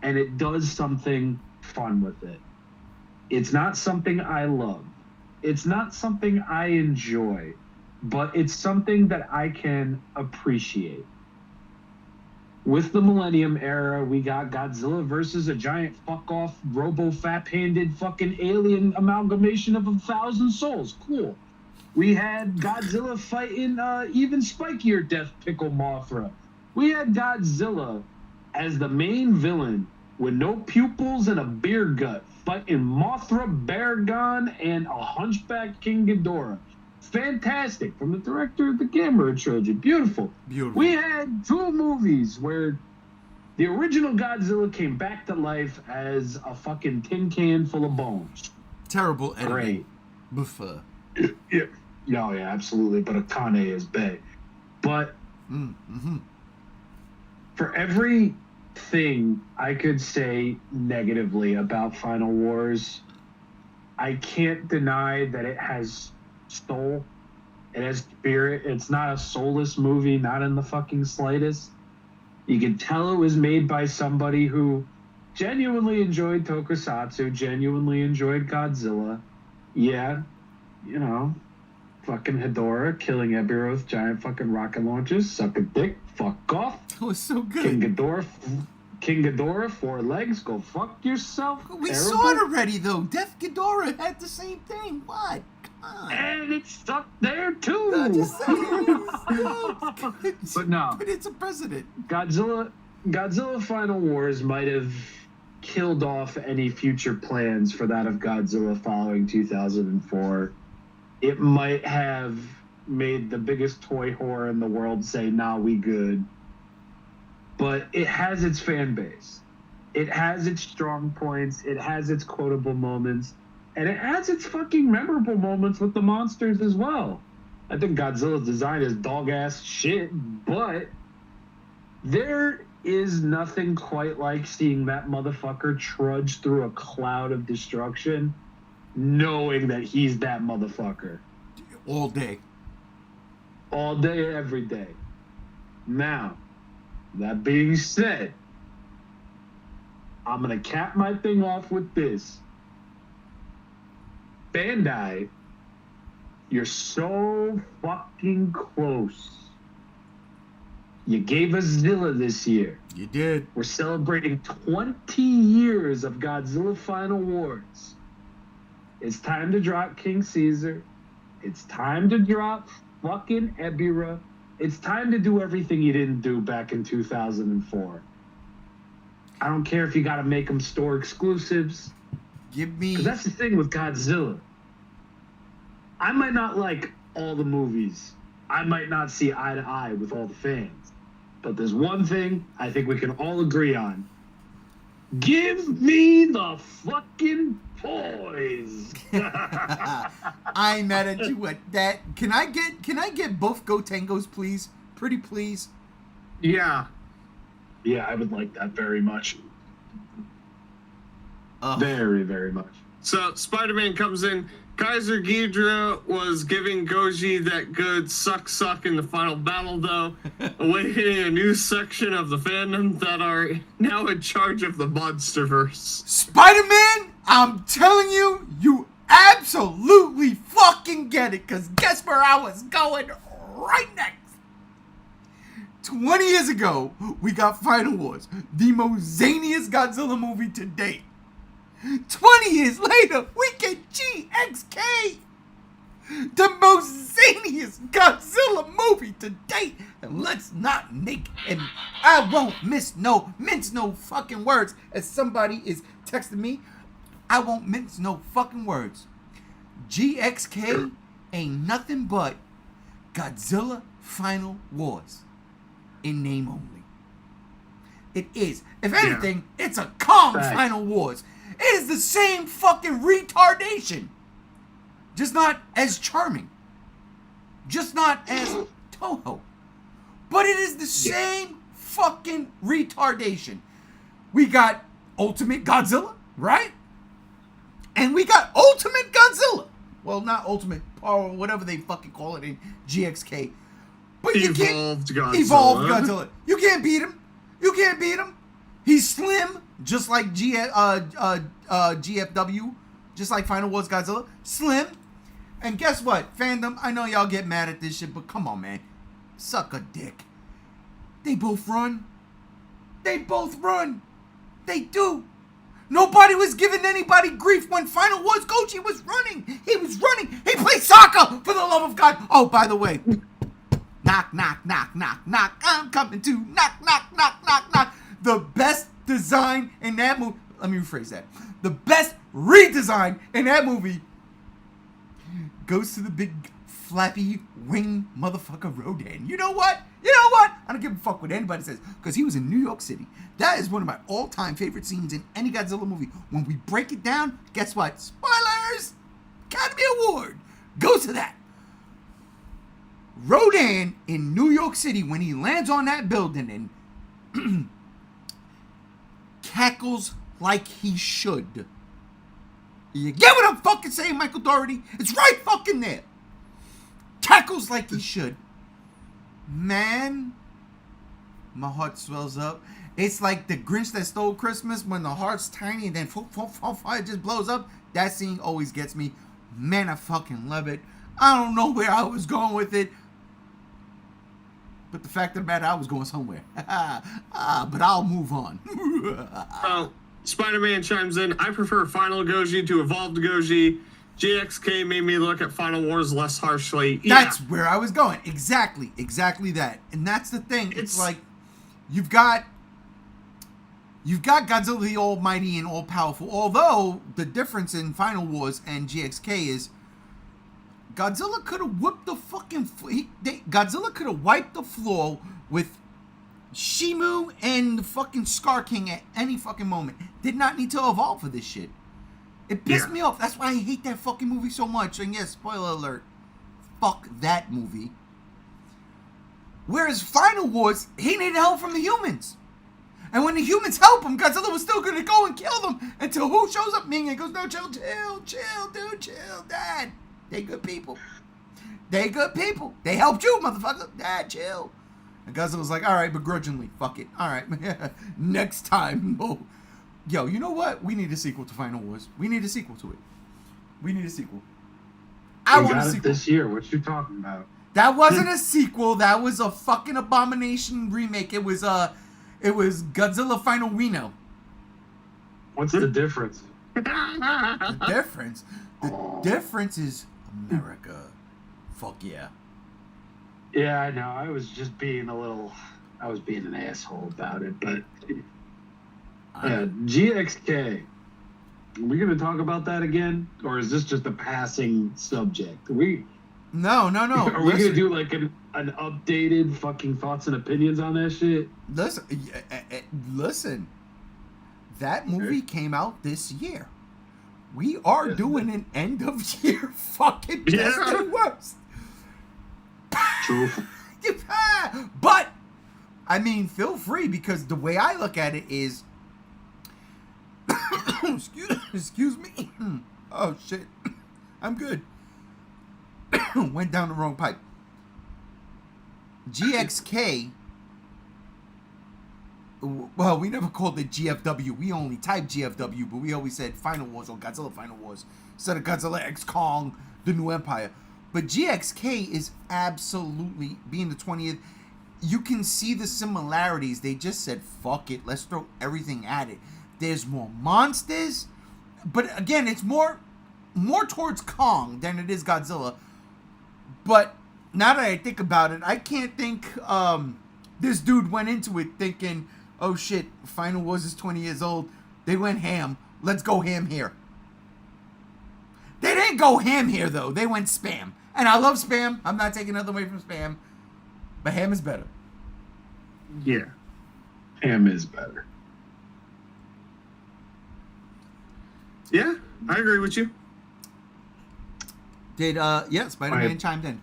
and it does something fun with it. It's not something I love. It's not something I enjoy, but it's something that I can appreciate. With the Millennium Era, we got Godzilla versus a giant fuck-off, robo-fap-handed fucking alien amalgamation of 1,000 souls. Cool. We had Godzilla fighting even spikier Death Pickle Mothra. We had Godzilla as the main villain with no pupils and a beer gut, fighting Mothra, Baragon, and a hunchback King Ghidorah. Fantastic. From the director of the Gamera trilogy. Beautiful. Beautiful. We had 2 movies where the original Godzilla came back to life as a fucking tin can full of bones. Terrible editing. Great. Buffer. Yeah. No, yeah, absolutely. But Akane is bae. But for everything I could say negatively about Final Wars, I can't deny that it has soul. It has spirit. It's not a soulless movie, not in the fucking slightest. You can tell it was made by somebody who genuinely enjoyed Tokusatsu, genuinely enjoyed Godzilla. Yeah, you know, fucking Hedorah killing Ebirah with giant fucking rocket launchers. Suck a dick. Fuck off. That was so good. King Ghidorah, 4 legs. Go fuck yourself. We Terrible. saw it already, though. Death Ghidorah had the same thing. What? Come on. And it stuck there, too. No, just saying, But no. But it's a precedent. Godzilla Final Wars might have killed off any future plans for that of Godzilla following 2004. It might have made the biggest toy whore in the world say, nah, we good. But it has its fan base. It has its strong points. It has its quotable moments. And it has its fucking memorable moments with the monsters as well. I think Godzilla's design is dog-ass shit, but there is nothing quite like seeing that motherfucker trudge through a cloud of destruction, knowing that he's that motherfucker. All day. All day, every day. Now, that being said, I'm going to cap my thing off with this. Bandai, you're so fucking close. You gave us Zilla this year. You did. We're celebrating 20 years of Godzilla Final Wars. It's time to drop King Caesar. It's time to drop fucking Ebirah. It's time to do everything you didn't do back in 2004. I don't care if you got to make them store exclusives. Give me... Because that's the thing with Godzilla. I might not like all the movies. I might not see eye to eye with all the fans. But there's one thing I think we can all agree on. Give me the fucking toys. I ain't mad at you at that. Can I get both Go Tangos, please? Pretty please. Yeah. Yeah, I would like that very much. Very, very much. So Spider-Man comes in. Kaiser Ghidorah was giving Goji that good suck in the final battle, though, awakening a new section of the fandom that are now in charge of the Monsterverse. Spider-Man, I'm telling you, you absolutely fucking get it, because guess where I was going right next? 20 years ago, we got Final Wars, the most zaniest Godzilla movie to date. 20 years later, we get GXK, the most zaniest Godzilla movie to date. And let's not make, and I won't mince no fucking words, as somebody is texting me. I won't mince no fucking words. GXK ain't nothing but Godzilla Final Wars in name only. It is. If anything, it's a Kong Final Wars. It is the same fucking retardation. Just not as charming. Just not as Toho. But it is the same fucking retardation. We got Ultimate Godzilla, right? And we got Ultimate Godzilla. Well, not Ultimate Power, whatever they fucking call it in GXK. But you can't... Evolved Godzilla. You can't beat him. You can't beat him. He's slim, just like GFW, just like Final Wars Godzilla. Slim. And guess what? Fandom, I know y'all get mad at this shit, but come on, man. Suck a dick. They both run. They both run. They do. Nobody was giving anybody grief when Final Wars Goji was running. He was running. He played soccer, for the love of God. Oh, by the way. Knock, knock, knock, knock, knock. I'm coming to knock, knock, knock, knock, knock. The best design in that movie. Let me rephrase that. The best redesign in that movie goes to the big flappy wing motherfucker Rodan. You know what? I don't give a fuck what anybody says, because he was in New York City. That is one of my all-time favorite scenes in any Godzilla movie. When we break it down, guess what? Spoilers! Academy Award goes to that. Rodan in New York City, when he lands on that building and cackles like he should. You get what I'm fucking saying, Michael Dougherty? It's right fucking there. cackles like he should. Man, my heart swells up. It's like the Grinch that stole Christmas when the heart's tiny and then it just blows up. That scene always gets me. Man, I fucking love it. I don't know where I was going with it. But the fact of the matter, I was going somewhere. But I'll move on. Spider-Man chimes in. I prefer Final Goji to Evolved Goji. GXK made me look at Final Wars less harshly. That's where I was going. Exactly that. And that's the thing. It's like you've got Godzilla the Almighty and All-Powerful. Although the difference in Final Wars and GXK is Godzilla could have whipped the fucking... Godzilla could have wiped the floor with Shimu and the fucking Scar King at any fucking moment. Did not need to evolve for this shit. It pissed me off. That's why I hate that fucking movie so much. And yes, spoiler alert. Fuck that movie. Whereas Final Wars, he needed help from the humans. And when the humans help him, Godzilla was still going to go and kill them until who shows up? Ming and goes, no, chill, dude, chill, Dad. They good people. They helped you, motherfucker. Dad, chill. And Godzilla was like, all right, begrudgingly. Fuck it. All right. Next time. Oh. Yo, you know what? We need a sequel to Final Wars. We need a sequel to it. I want a sequel. This year. What you talking about? That wasn't a sequel. That was a fucking Abomination remake. It was Godzilla Final Reno. What's the difference? The difference is America. Fuck yeah. Yeah, I know. I was being an asshole about it, but GXK. Are we gonna talk about that again, or is this just a passing subject? No. Are we gonna do like an updated fucking thoughts and opinions on that shit? Listen. That movie came out this year. We are doing an end of year fucking best and worst. True. But I mean, feel free, because the way I look at it is excuse me. Oh shit. I'm good. Went down the wrong pipe. GXK. Well, we never called it GFW. We only typed GFW, but we always said Final Wars or Godzilla Final Wars instead of Godzilla X Kong, the New Empire. But GXK is absolutely, being the 20th, you can see the similarities. They just said, fuck it, let's throw everything at it. There's more monsters, but again, it's more towards Kong than it is Godzilla. But now that I think about it, I can't think this dude went into it thinking, oh shit, Final Wars is 20 years old. They went ham. Let's go ham here. They didn't go ham here, though. They went spam. And I love spam. I'm not taking nothing away from spam. But ham is better. Yeah. Ham is better. Yeah, I agree with you. Did, Spider-Man chimed in.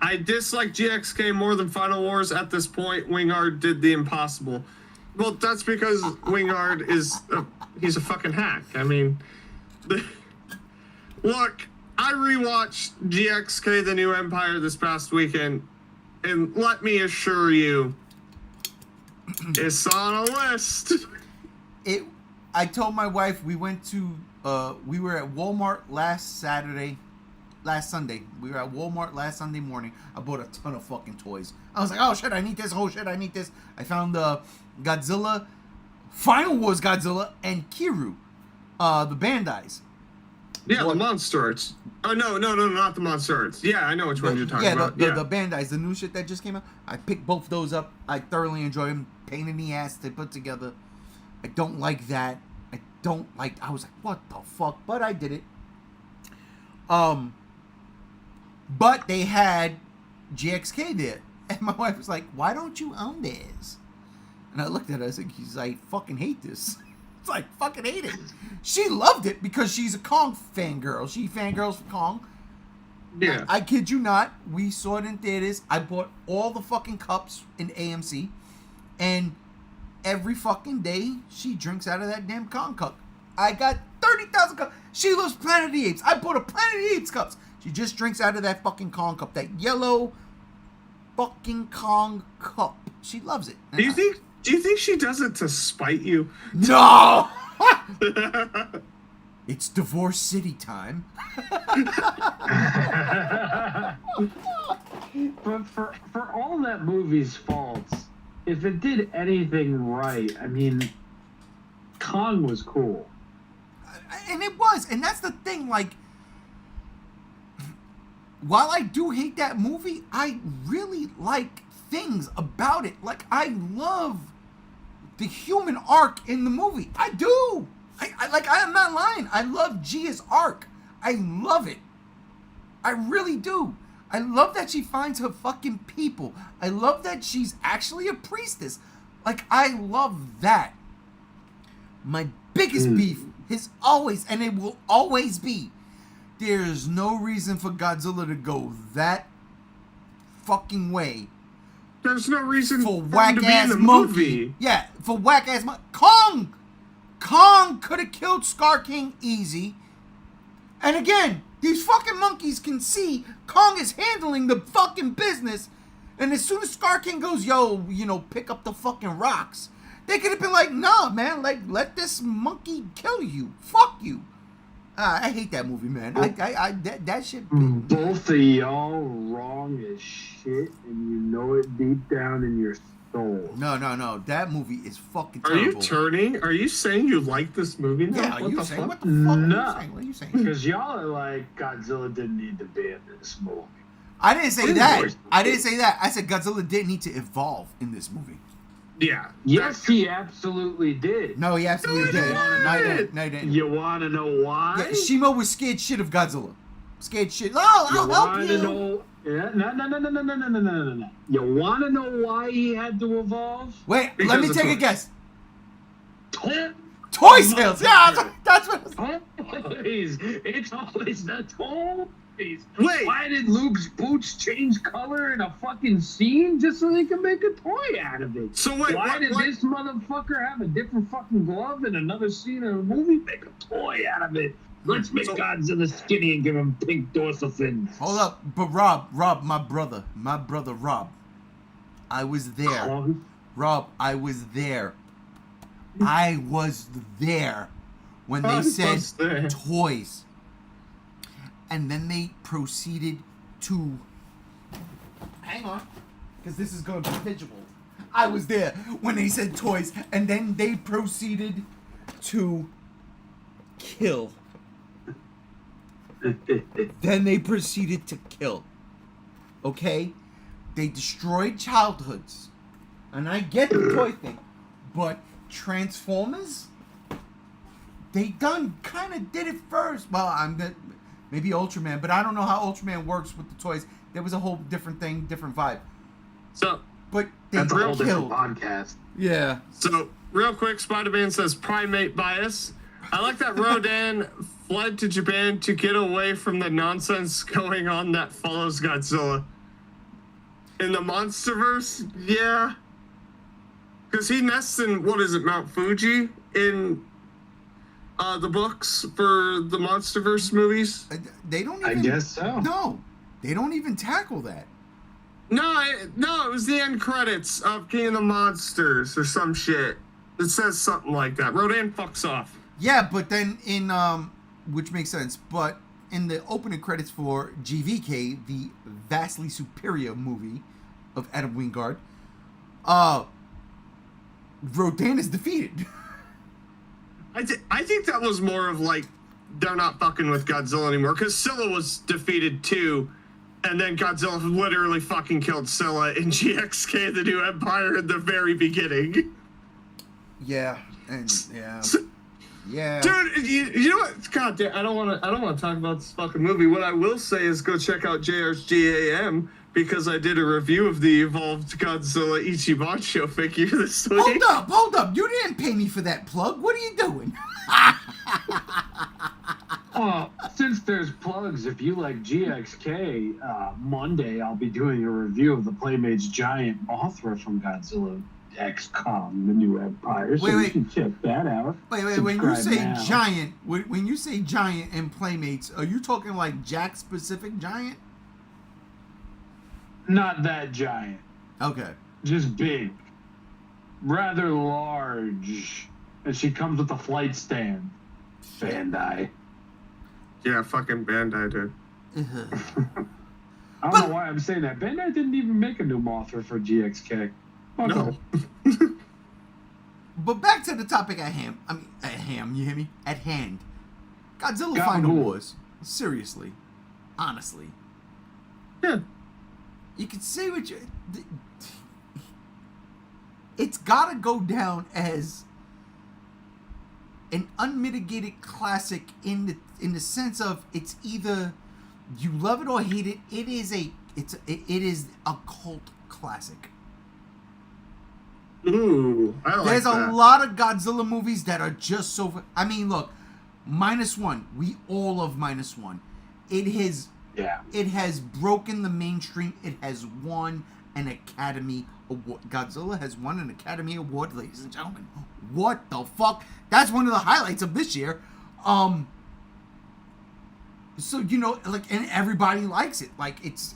I dislike GXK more than Final Wars at this point. Wingard did the impossible. Well, that's because Wingard he's a fucking hack. I mean, look, I rewatched GXK The New Empire this past weekend, and let me assure you, it's on a list. I told my wife we went to, we were at Walmart last Sunday. We were at Walmart last Sunday morning. I bought a ton of fucking toys. I was like, oh shit, I need this. Oh shit, I need this. I found Godzilla, Final Wars Godzilla, and Kiru, the Bandais. Yeah, the Monster Arts. Oh, no, not the Monster Arts. Yeah, I know which one you're talking about. The Bandais, the new shit that just came out. I picked both those up. I thoroughly enjoy them. Pain in the ass to put together. I don't like that. I was like, what the fuck? But I did it. But they had GXK there. And my wife was like, why don't you own this? And I looked at her, I was like, he's like, fucking hate this. It's like, fucking hate it. She loved it because she's a Kong fangirl. She fangirls for Kong. Yeah. I kid you not. We saw it in theaters. I bought all the fucking cups in AMC. And every fucking day, she drinks out of that damn Kong cup. I got 30,000 cups. She loves Planet of the Apes. I bought a Planet of the Apes cups. She just drinks out of that fucking Kong cup. That yellow fucking Kong cup. She loves it. Do you think she does it to spite you? No! It's Divorce City time. But for all that movie's faults, if it did anything right, I mean, Kong was cool. And it was. And that's the thing, like, while I do hate that movie, I really like things about it. Like, I love the human arc in the movie. I do. I'm not lying. I love Gia's arc. I love it. I really do. I love that she finds her fucking people. I love that she's actually a priestess. Like, I love that. My biggest beef is always, and it will always be, there's no reason for Godzilla to go that fucking way. There's no reason For him whack to be in ass the monkey. movie. Yeah, for whack ass monkey. Kong could have killed Scar King easy. And again, these fucking monkeys can see Kong is handling the fucking business. And as soon as Scar King goes, yo, pick up the fucking rocks, they could have been like, nah, man, like, let this monkey kill you. Fuck you. I hate that movie, man. That shit. Both of y'all wrong as shit, and you know it deep down in your soul. No. That movie is fucking Are terrible. you turning? Are you saying you like this movie now? Yeah, What the saying? fuck? What the fuck No. are you saying? What are you saying? Because y'all are like, Godzilla didn't need to be in this movie. I didn't say Of that. course. I didn't say that. I said Godzilla didn't need to evolve in this movie. Yeah. Yes, he absolutely did. No, he absolutely No, he did. didn't. No, he didn't. You want to know why? Yeah, Shima was scared shit of Godzilla. Scared shit. Oh, I'll help wanna you. Know, yeah, no. You want to know why he had to evolve? Wait, Because let me of take a toys. guess. Toy Toy sales. Yeah, that's what. toys. It's always the toys. Wait. Why did Luke's boots change color in a fucking scene just so they can make a toy out of it? So wait, Why did this motherfucker have a different fucking glove in another scene of a movie? Make a toy out of it. Let's make Godzilla skinny and give him pink dorsal fins. Hold up, but Rob, my brother, Rob. I was there. Rob, I was there. I was there when they said toys. And then they proceeded to... Hang on, because this is going to be visual. I was there when they said toys, and then they proceeded to kill. Then they proceeded to kill. Okay? They destroyed childhoods. And I get the toy thing. But Transformers? They kind of did it first. Well, maybe Ultraman, but I don't know how Ultraman works with the toys. There was a whole different thing, different vibe. So, But they That's a whole different killed. podcast. Yeah. So, real quick, Spider-Man says primate bias. I like that Rodan fled to Japan to get away from the nonsense going on that follows Godzilla. In the Monsterverse, yeah. Because he nests in, Mount Fuji in the books for the Monsterverse movies? They don't even... I guess so. No. They don't even tackle that. No, it was the end credits of King of the Monsters or some shit. It says something like that. Rodan fucks off. Yeah, but then in... which makes sense. But in the opening credits for GVK, the vastly superior movie of Adam Wingard, Rodan is defeated. I think that was more of like, they're not fucking with Godzilla anymore, because Scylla was defeated too, and then Godzilla literally fucking killed Scylla in GXK, the New Empire, in the very beginning. Yeah, and yeah. Dude, you know what? God damn, I don't want to talk about this fucking movie. What I will say is go check out JR's GAM, because I did a review of the evolved Godzilla Ichibancho figure this week. Hold up. You didn't pay me for that plug. What are you doing? Well, since there's plugs, if you like GXK, Monday I'll be doing a review of the Playmates giant Mothra from Godzilla XCOM, the new Empire. So Wait, you wait. should check that out. Wait. When you Subscribe say now. giant, when you say giant and Playmates, are you talking like Jack specific giant? Not that giant. Okay. Just big. Rather large. And she comes with a flight stand. Bandai. Yeah, fucking Bandai did. I don't know why I'm saying that. Bandai didn't even make a new Mothra for GXK. Fuck No. them. But back to the topic at hand. You hear me? At hand. Godzilla Final Gabagool. Wars. Seriously. Honestly. Yeah. You can say what you... It's gotta go down as an unmitigated classic in the sense of it's either you love it or hate it. It is a cult classic. Ooh, I like There's that. a lot of Godzilla movies that are just so... I mean, look, -1. We all love -1. It has broken the mainstream. It has won an Academy Award. Godzilla has won an Academy Award, ladies and gentlemen. What the fuck? That's one of the highlights of this year. So, you know, like, and everybody likes it. Like, it's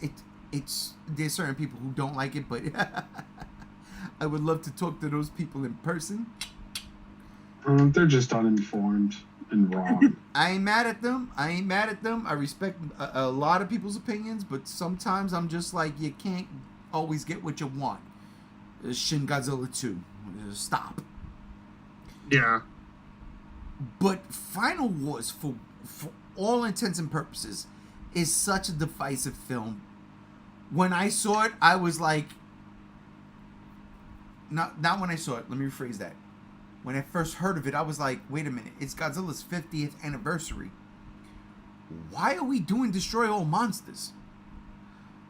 there's certain people who don't like it, but I would love to talk to those people in person. They're just uninformed and wrong. I ain't mad at them. I respect a lot of people's opinions, but sometimes I'm just like, you can't always get what you want. Shin Godzilla 2. Stop. Yeah. But Final Wars, for all intents and purposes, is such a divisive film. When I saw it, I was like... Not when I saw it. Let me rephrase that. When I first heard of it, I was like, wait a minute. It's Godzilla's 50th anniversary. Why are we doing Destroy All Monsters?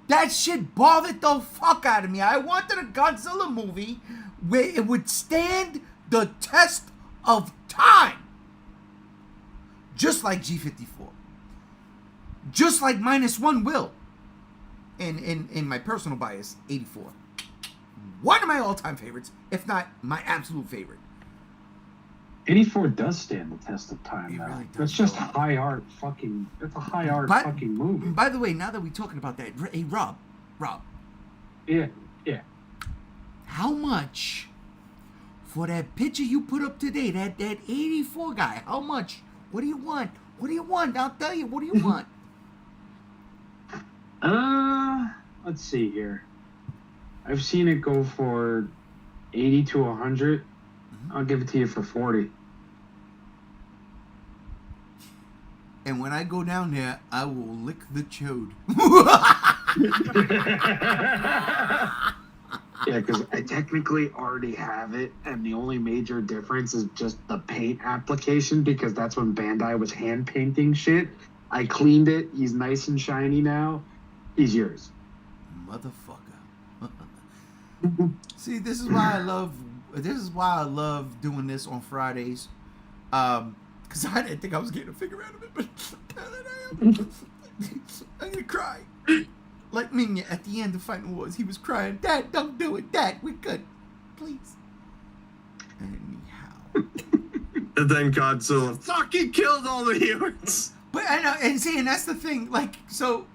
That shit bothered the fuck out of me. I wanted a Godzilla movie where it would stand the test of time. Just like G54. Just like -1 will. In my personal bias, 84. One of my all-time favorites, if not my absolute favorite. 84 does stand the test of time, It though. really does, That's just though. high art fucking... That's a high art But- fucking movie. By the way, now that we're talking about that, hey, Rob, Yeah. how much for that picture you put up today, that 84 guy, how much? What do you want? What do you want? I'll tell you, what do you want? Let's see here. I've seen it go for 80 to 100. I'll give it to you for 40. And when I go down there, I will lick the chode. Yeah, because I technically already have it, and the only major difference is just the paint application, because that's when Bandai was hand painting shit. I cleaned it. He's nice and shiny now. He's yours. Motherfucker. See, this is why I love doing this on Fridays. Because I didn't think I was getting a figure out of it, but now that I am, I'm gonna cry. Like Minya at the end of Final Wars, he was crying, Dad, don't do it, Dad, we're good. Please. Anyhow. And then Godzilla fucking killed all the humans. But I know, and see, and that's the thing, like, so,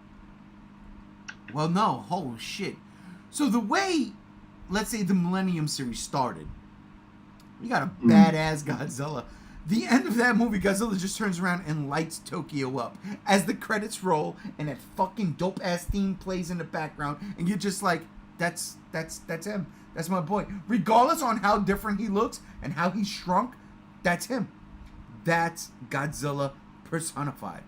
well, no, oh shit. So the way, let's say the Millennium series started, we got a badass Godzilla. The end of that movie, Godzilla just turns around and lights Tokyo up as the credits roll and that fucking dope ass theme plays in the background, and you're just like, that's him. That's my boy. Regardless on how different he looks and how he's shrunk, that's him. That's Godzilla personified.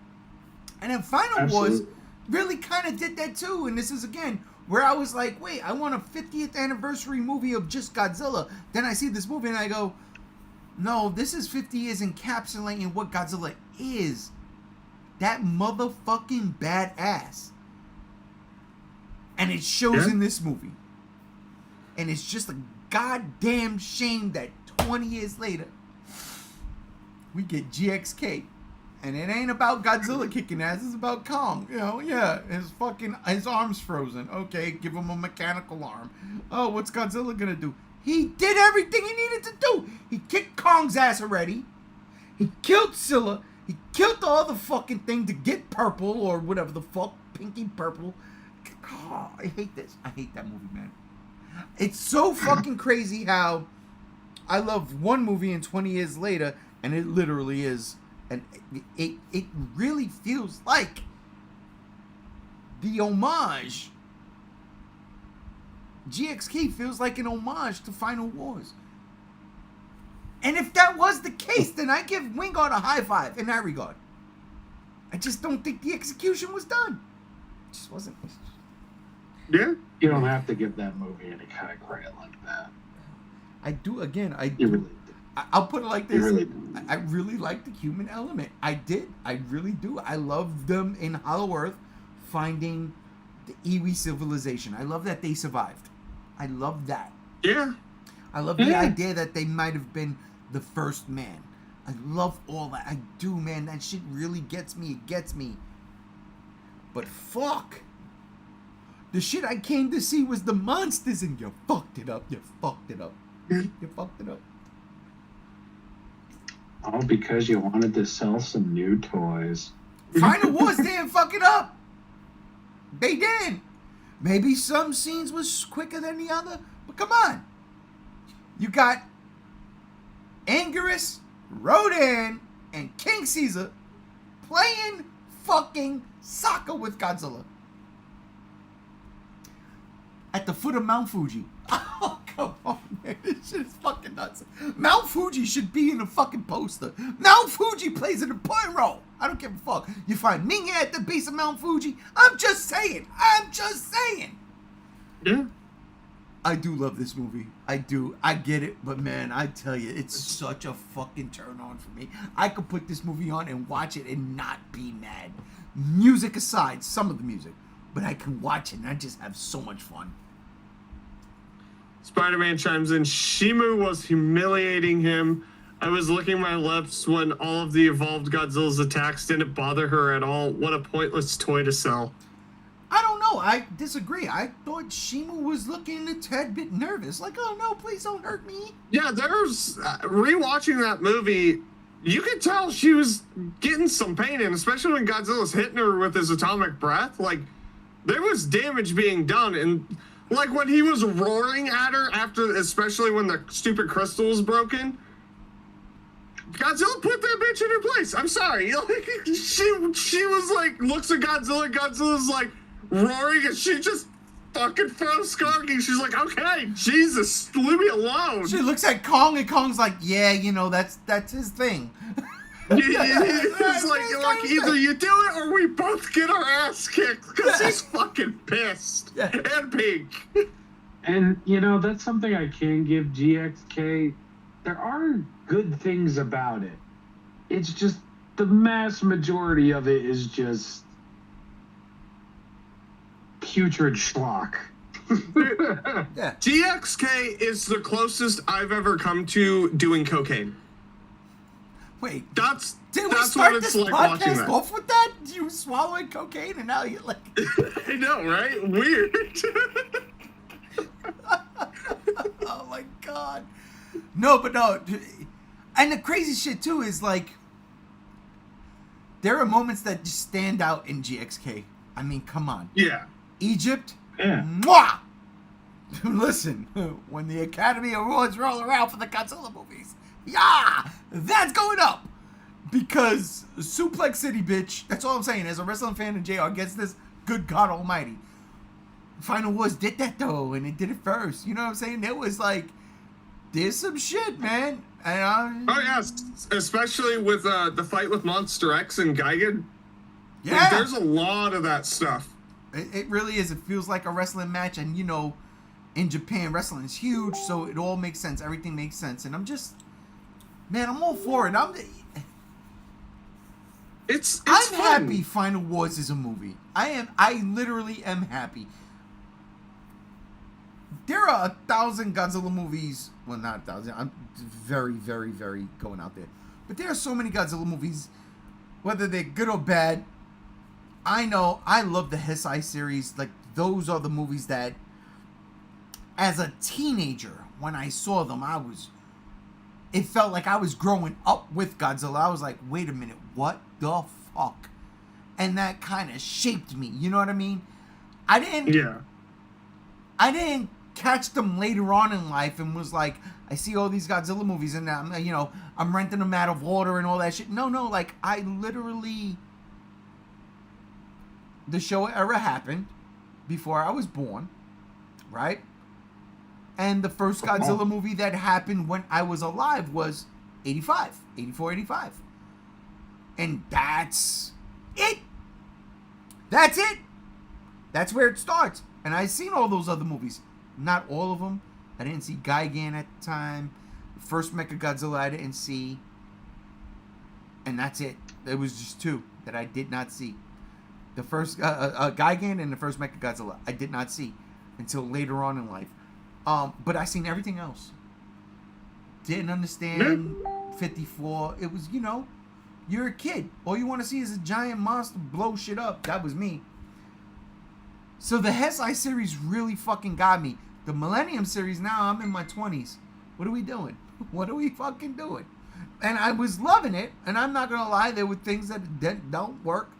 And then Final Wars really kind of did that too. And this is again where I was like, wait, I want a 50th anniversary movie of just Godzilla. Then I see this movie and I go, no, this is 50 years encapsulating what Godzilla is. That motherfucking badass. And it shows in this movie. And it's just a goddamn shame that 20 years later, we get GXK. And it ain't about Godzilla kicking ass, it's about Kong. You know, yeah, his arm's frozen. Okay, give him a mechanical arm. Oh, what's Godzilla gonna do? He did everything he needed to do. He kicked Kong's ass already. He killed Scylla. He killed the other fucking thing to get purple or whatever the fuck. Pinky purple. Oh, I hate this. I hate that movie, man. It's so fucking crazy how I love one movie and 20 years later, and it literally is. And it really feels like the homage. GXK feels like an homage to Final Wars. And if that was the case, then I give Wingard a high five in that regard. I just don't think the execution was done. It just wasn't. Yeah. You don't have to give that movie any kind of credit like that. I do, again, I You do. really I'll put it like this. really I really like the human element. I did. I really do. I love them in Hollow Earth finding the Iwi civilization. I love that they survived. I love that. Yeah. I love the idea that they might have been the first man. I love all that. I do, man. That shit really gets me. It gets me. But fuck. The shit I came to see was the monsters, and you fucked it up. You fucked it up. You fucked it up. All because you wanted to sell some new toys. Final Wars didn't fuck it up. They did. Maybe some scenes was quicker than the other, but come on. You got Anguirus, Rodan, and King Caesar playing fucking soccer with Godzilla at the foot of Mount Fuji. Oh, come on, man. This shit is fucking nuts. Mount Fuji should be in a fucking poster. Mount Fuji plays an important role. I don't give a fuck. You find Ming at the base of Mount Fuji. I'm just saying. Yeah. I do love this movie. I do. I get it. But, man, I tell you, it's such a fucking turn on for me. I could put this movie on and watch it and not be mad. Music aside, some of the music. But I can watch it and I just have so much fun. Spider-Man chimes in. Shimu was humiliating him. I was licking my lips when all of the evolved Godzilla's attacks didn't bother her at all. What a pointless toy to sell. I don't know. I disagree. I thought Shimu was looking a tad bit nervous. Like, oh no, please don't hurt me. Yeah, there's rewatching that movie. You could tell she was getting some pain in, especially when Godzilla's hitting her with his atomic breath. Like, there was damage being done, and like when he was roaring at her after, especially when the stupid crystal was broken. Godzilla put that bitch in her place. I'm sorry. Like, she was like, looks at Godzilla. Godzilla's like roaring, and she just fucking throws Skarky. She's like, okay, Jesus, leave me alone. She looks at Kong, and Kong's like, yeah, you know, that's his thing. It's like either you do it or we both get our ass kicked, because he's fucking pissed. Yeah. And pink. And, you know, that's something I can give GXK. There are good things about it. It's just the mass majority of it is just putrid schlock. Yeah. GXK is the closest I've ever come to doing cocaine. Wait, That's did we that's start what it's this like watching podcast that. off with that? You swallowing cocaine, and now you're like... I know, right? Weird. Oh my god. No, but no. And the crazy shit too is like there are moments that just stand out in GXK. I mean, come on. Yeah. Egypt. Yeah. Mwah! Listen, when the Academy Awards roll around for the Godzilla movies, yeah, that's going up. Because Suplex City, bitch. That's all I'm saying. As a wrestling fan and JR gets this, good God Almighty. Final Wars did that though, and it did it first. You know what I'm saying? There was like, there's some shit, man. And Oh yeah, especially with the fight with Monster X and Gigan. yeah, Like, there's a lot of that stuff. it really is. It feels like a wrestling match, and you know, in Japan, wrestling is huge, so it all makes sense. Everything makes sense, and I'm just, man, I'm all for it. I'm It's I'm fun. happy Final Wars is a movie. I literally am happy. There are 1,000 Godzilla movies. Well, not 1,000. I'm very, very, very going out there. But there are so many Godzilla movies, whether they're good or bad. I know I love the Heisei series. Like, those are the movies that, as a teenager, when I saw them, it felt like I was growing up with Godzilla. I was like, wait a minute, what the fuck? And that kind of shaped me. You know what I mean? I didn't catch them later on in life and was like, I see all these Godzilla movies and I'm renting them out of order and all that shit. No, like I literally, the Showa era happened before I was born, right? And the first Godzilla movie that happened when I was alive was 84, 85. And that's it. That's it. That's where it starts. And I've seen all those other movies. Not all of them. I didn't see Gigan at the time. The first Mechagodzilla I didn't see. And that's it. There was just two that I did not see. The first Gigan and the first Mechagodzilla I did not see until later on in life. But I seen everything else. Didn't understand 54. It was, you're a kid. All you want to see is a giant monster blow shit up. That was me. So the Heisei series really fucking got me. The Millennium series, now I'm in my 20s. What are we doing? What are we fucking doing? And I was loving it. And I'm not going to lie, there were things that don't work.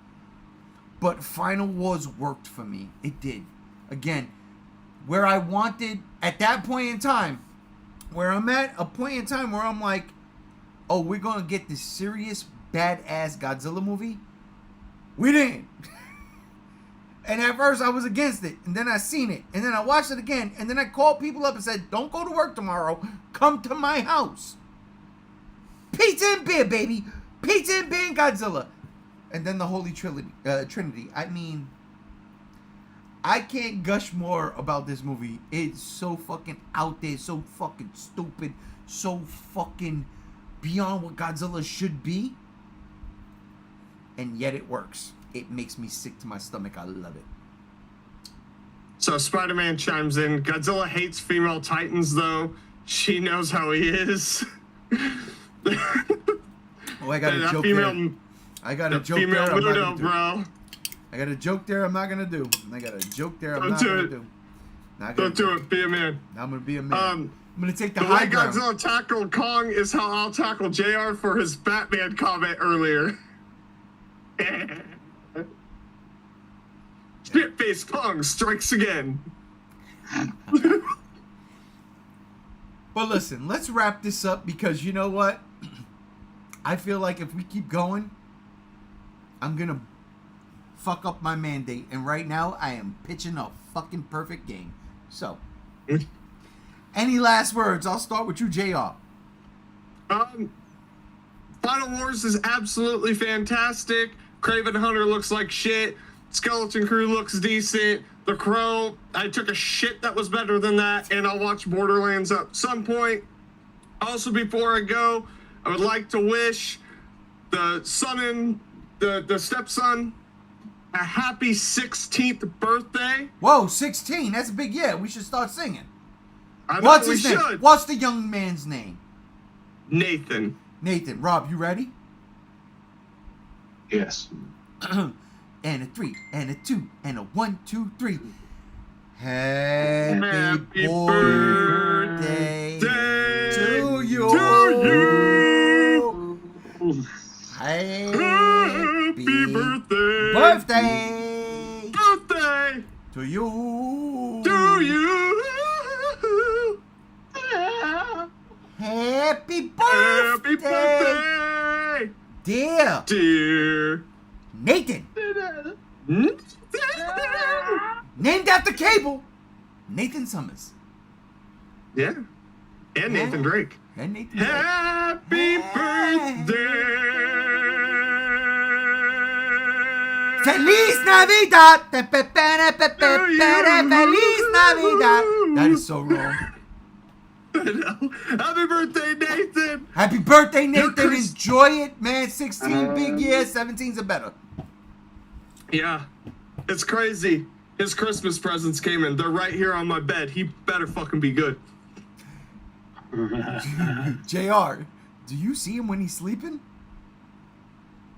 But Final Wars worked for me. It did. Again, where I wanted, at that point in time, where I'm at a point in time where I'm like, oh, we're going to get this serious, badass Godzilla movie. We didn't. And at first I was against it. And then I seen it. And then I watched it again. And then I called people up and said, don't go to work tomorrow. Come to my house. Pizza and beer, baby. Pizza and beer and Godzilla. And then the Holy Trinity. I mean, I can't gush more about this movie. It's so fucking out there. So fucking stupid. So fucking beyond what Godzilla should be. And yet it works. It makes me sick to my stomach. I love it. So Spider-Man chimes in. Godzilla hates female titans, though. She knows how he is. Oh, I got a joke there. I got a joke there. I'm not gonna do. Bro. I got a joke there. I'm not gonna do. I got a joke there. I'm not gonna do. Don't do it. Be a man. I'm gonna be a man. I'm gonna take the way high ground. Godzilla tackled Kong is how I'll tackle JR for his Batman comment earlier. Spit-faced Kong strikes again. But listen, let's wrap this up because you know what? I feel like if we keep going, I'm gonna fuck up my mandate. And right now, I am pitching a fucking perfect game. So, any last words? I'll start with you, JR. Final Wars is absolutely fantastic. Kraven Hunter looks like shit. Skeleton Crew looks decent. The Crow, I took a shit that was better than that, and I'll watch Borderlands at some point. Also, before I go, I would like to wish the son and the stepson a happy 16th birthday. Whoa, 16? That's a big year. We should start singing. What's his name? Should. What's the young man's name? Nathan. Rob, you ready? Yes. And a 3, and a 2, and a 1, 2, 3. Happy birthday to you. Happy birthday to you. Happy birthday, dear Nathan. Named after Cable, Nathan Summers. Yeah. And Nathan Drake. Happy birthday. Feliz Navidad. Feliz Navidad. That is so wrong. Happy birthday, Nathan. Happy birthday, Nathan. Enjoy it, man. 16 big years, 17's a better. Yeah. It's crazy. His Christmas presents came in. They're right here on my bed. He better fucking be good. JR, do you see him when he's sleeping?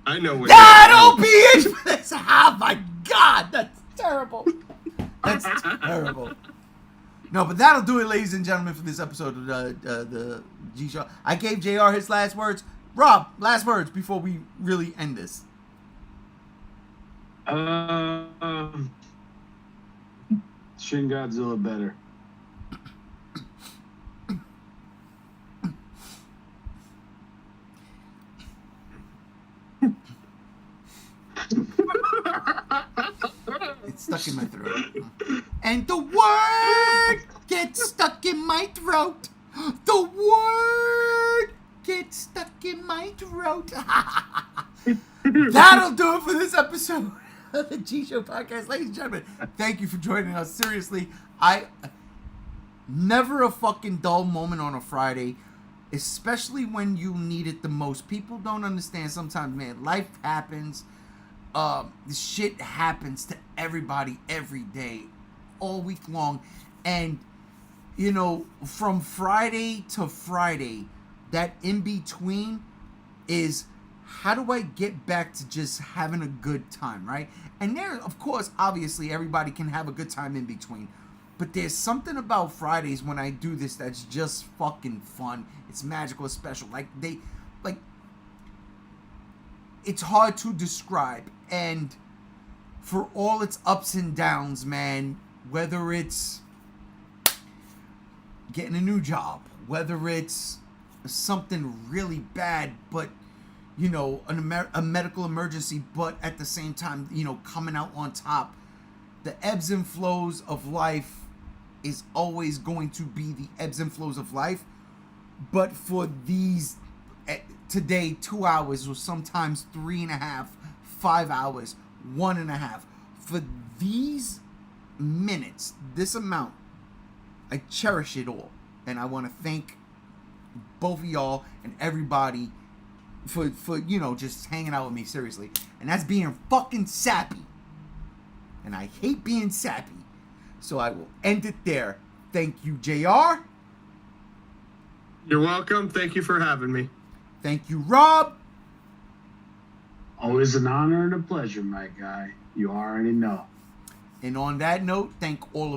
I know when. Don't be it! Oh my God, that's terrible. That's terrible. No, but that'll do it, ladies and gentlemen, for this episode of the G Show. I gave JR his last words. Rob, last words before we really end this. Shin Godzilla better. It's stuck in my throat. And the word gets stuck in my throat. The word gets stuck in my throat. That'll do it for this episode of the G Show podcast. Ladies and gentlemen, thank you for joining us. Seriously, never a fucking dull moment on a Friday, especially when you need it the most. People don't understand sometimes, man. Life happens. This shit happens to everybody every day, all week long. And, you know, from Friday to Friday, that in between is, how do I get back to just having a good time, right? And there, of course, obviously, everybody can have a good time in between. But there's something about Fridays when I do this that's just fucking fun. It's magical, it's special. It's hard to describe. And for all its ups and downs, man, whether it's getting a new job, whether it's something really bad, but, you know, a medical emergency, but at the same time, you know, coming out on top, the ebbs and flows of life is always going to be the ebbs and flows of life. But for these, today, 2 hours, or sometimes 3.5, 5 hours, 1.5, for these minutes, this amount, I cherish it all. And I want to thank both of y'all and everybody for you know, just hanging out with me, seriously. And that's being fucking sappy. And I hate being sappy. So I will end it there. Thank you, JR. You're welcome. Thank you for having me. Thank you, Rob. Always an honor and a pleasure, my guy. You already know. And on that note, thank all of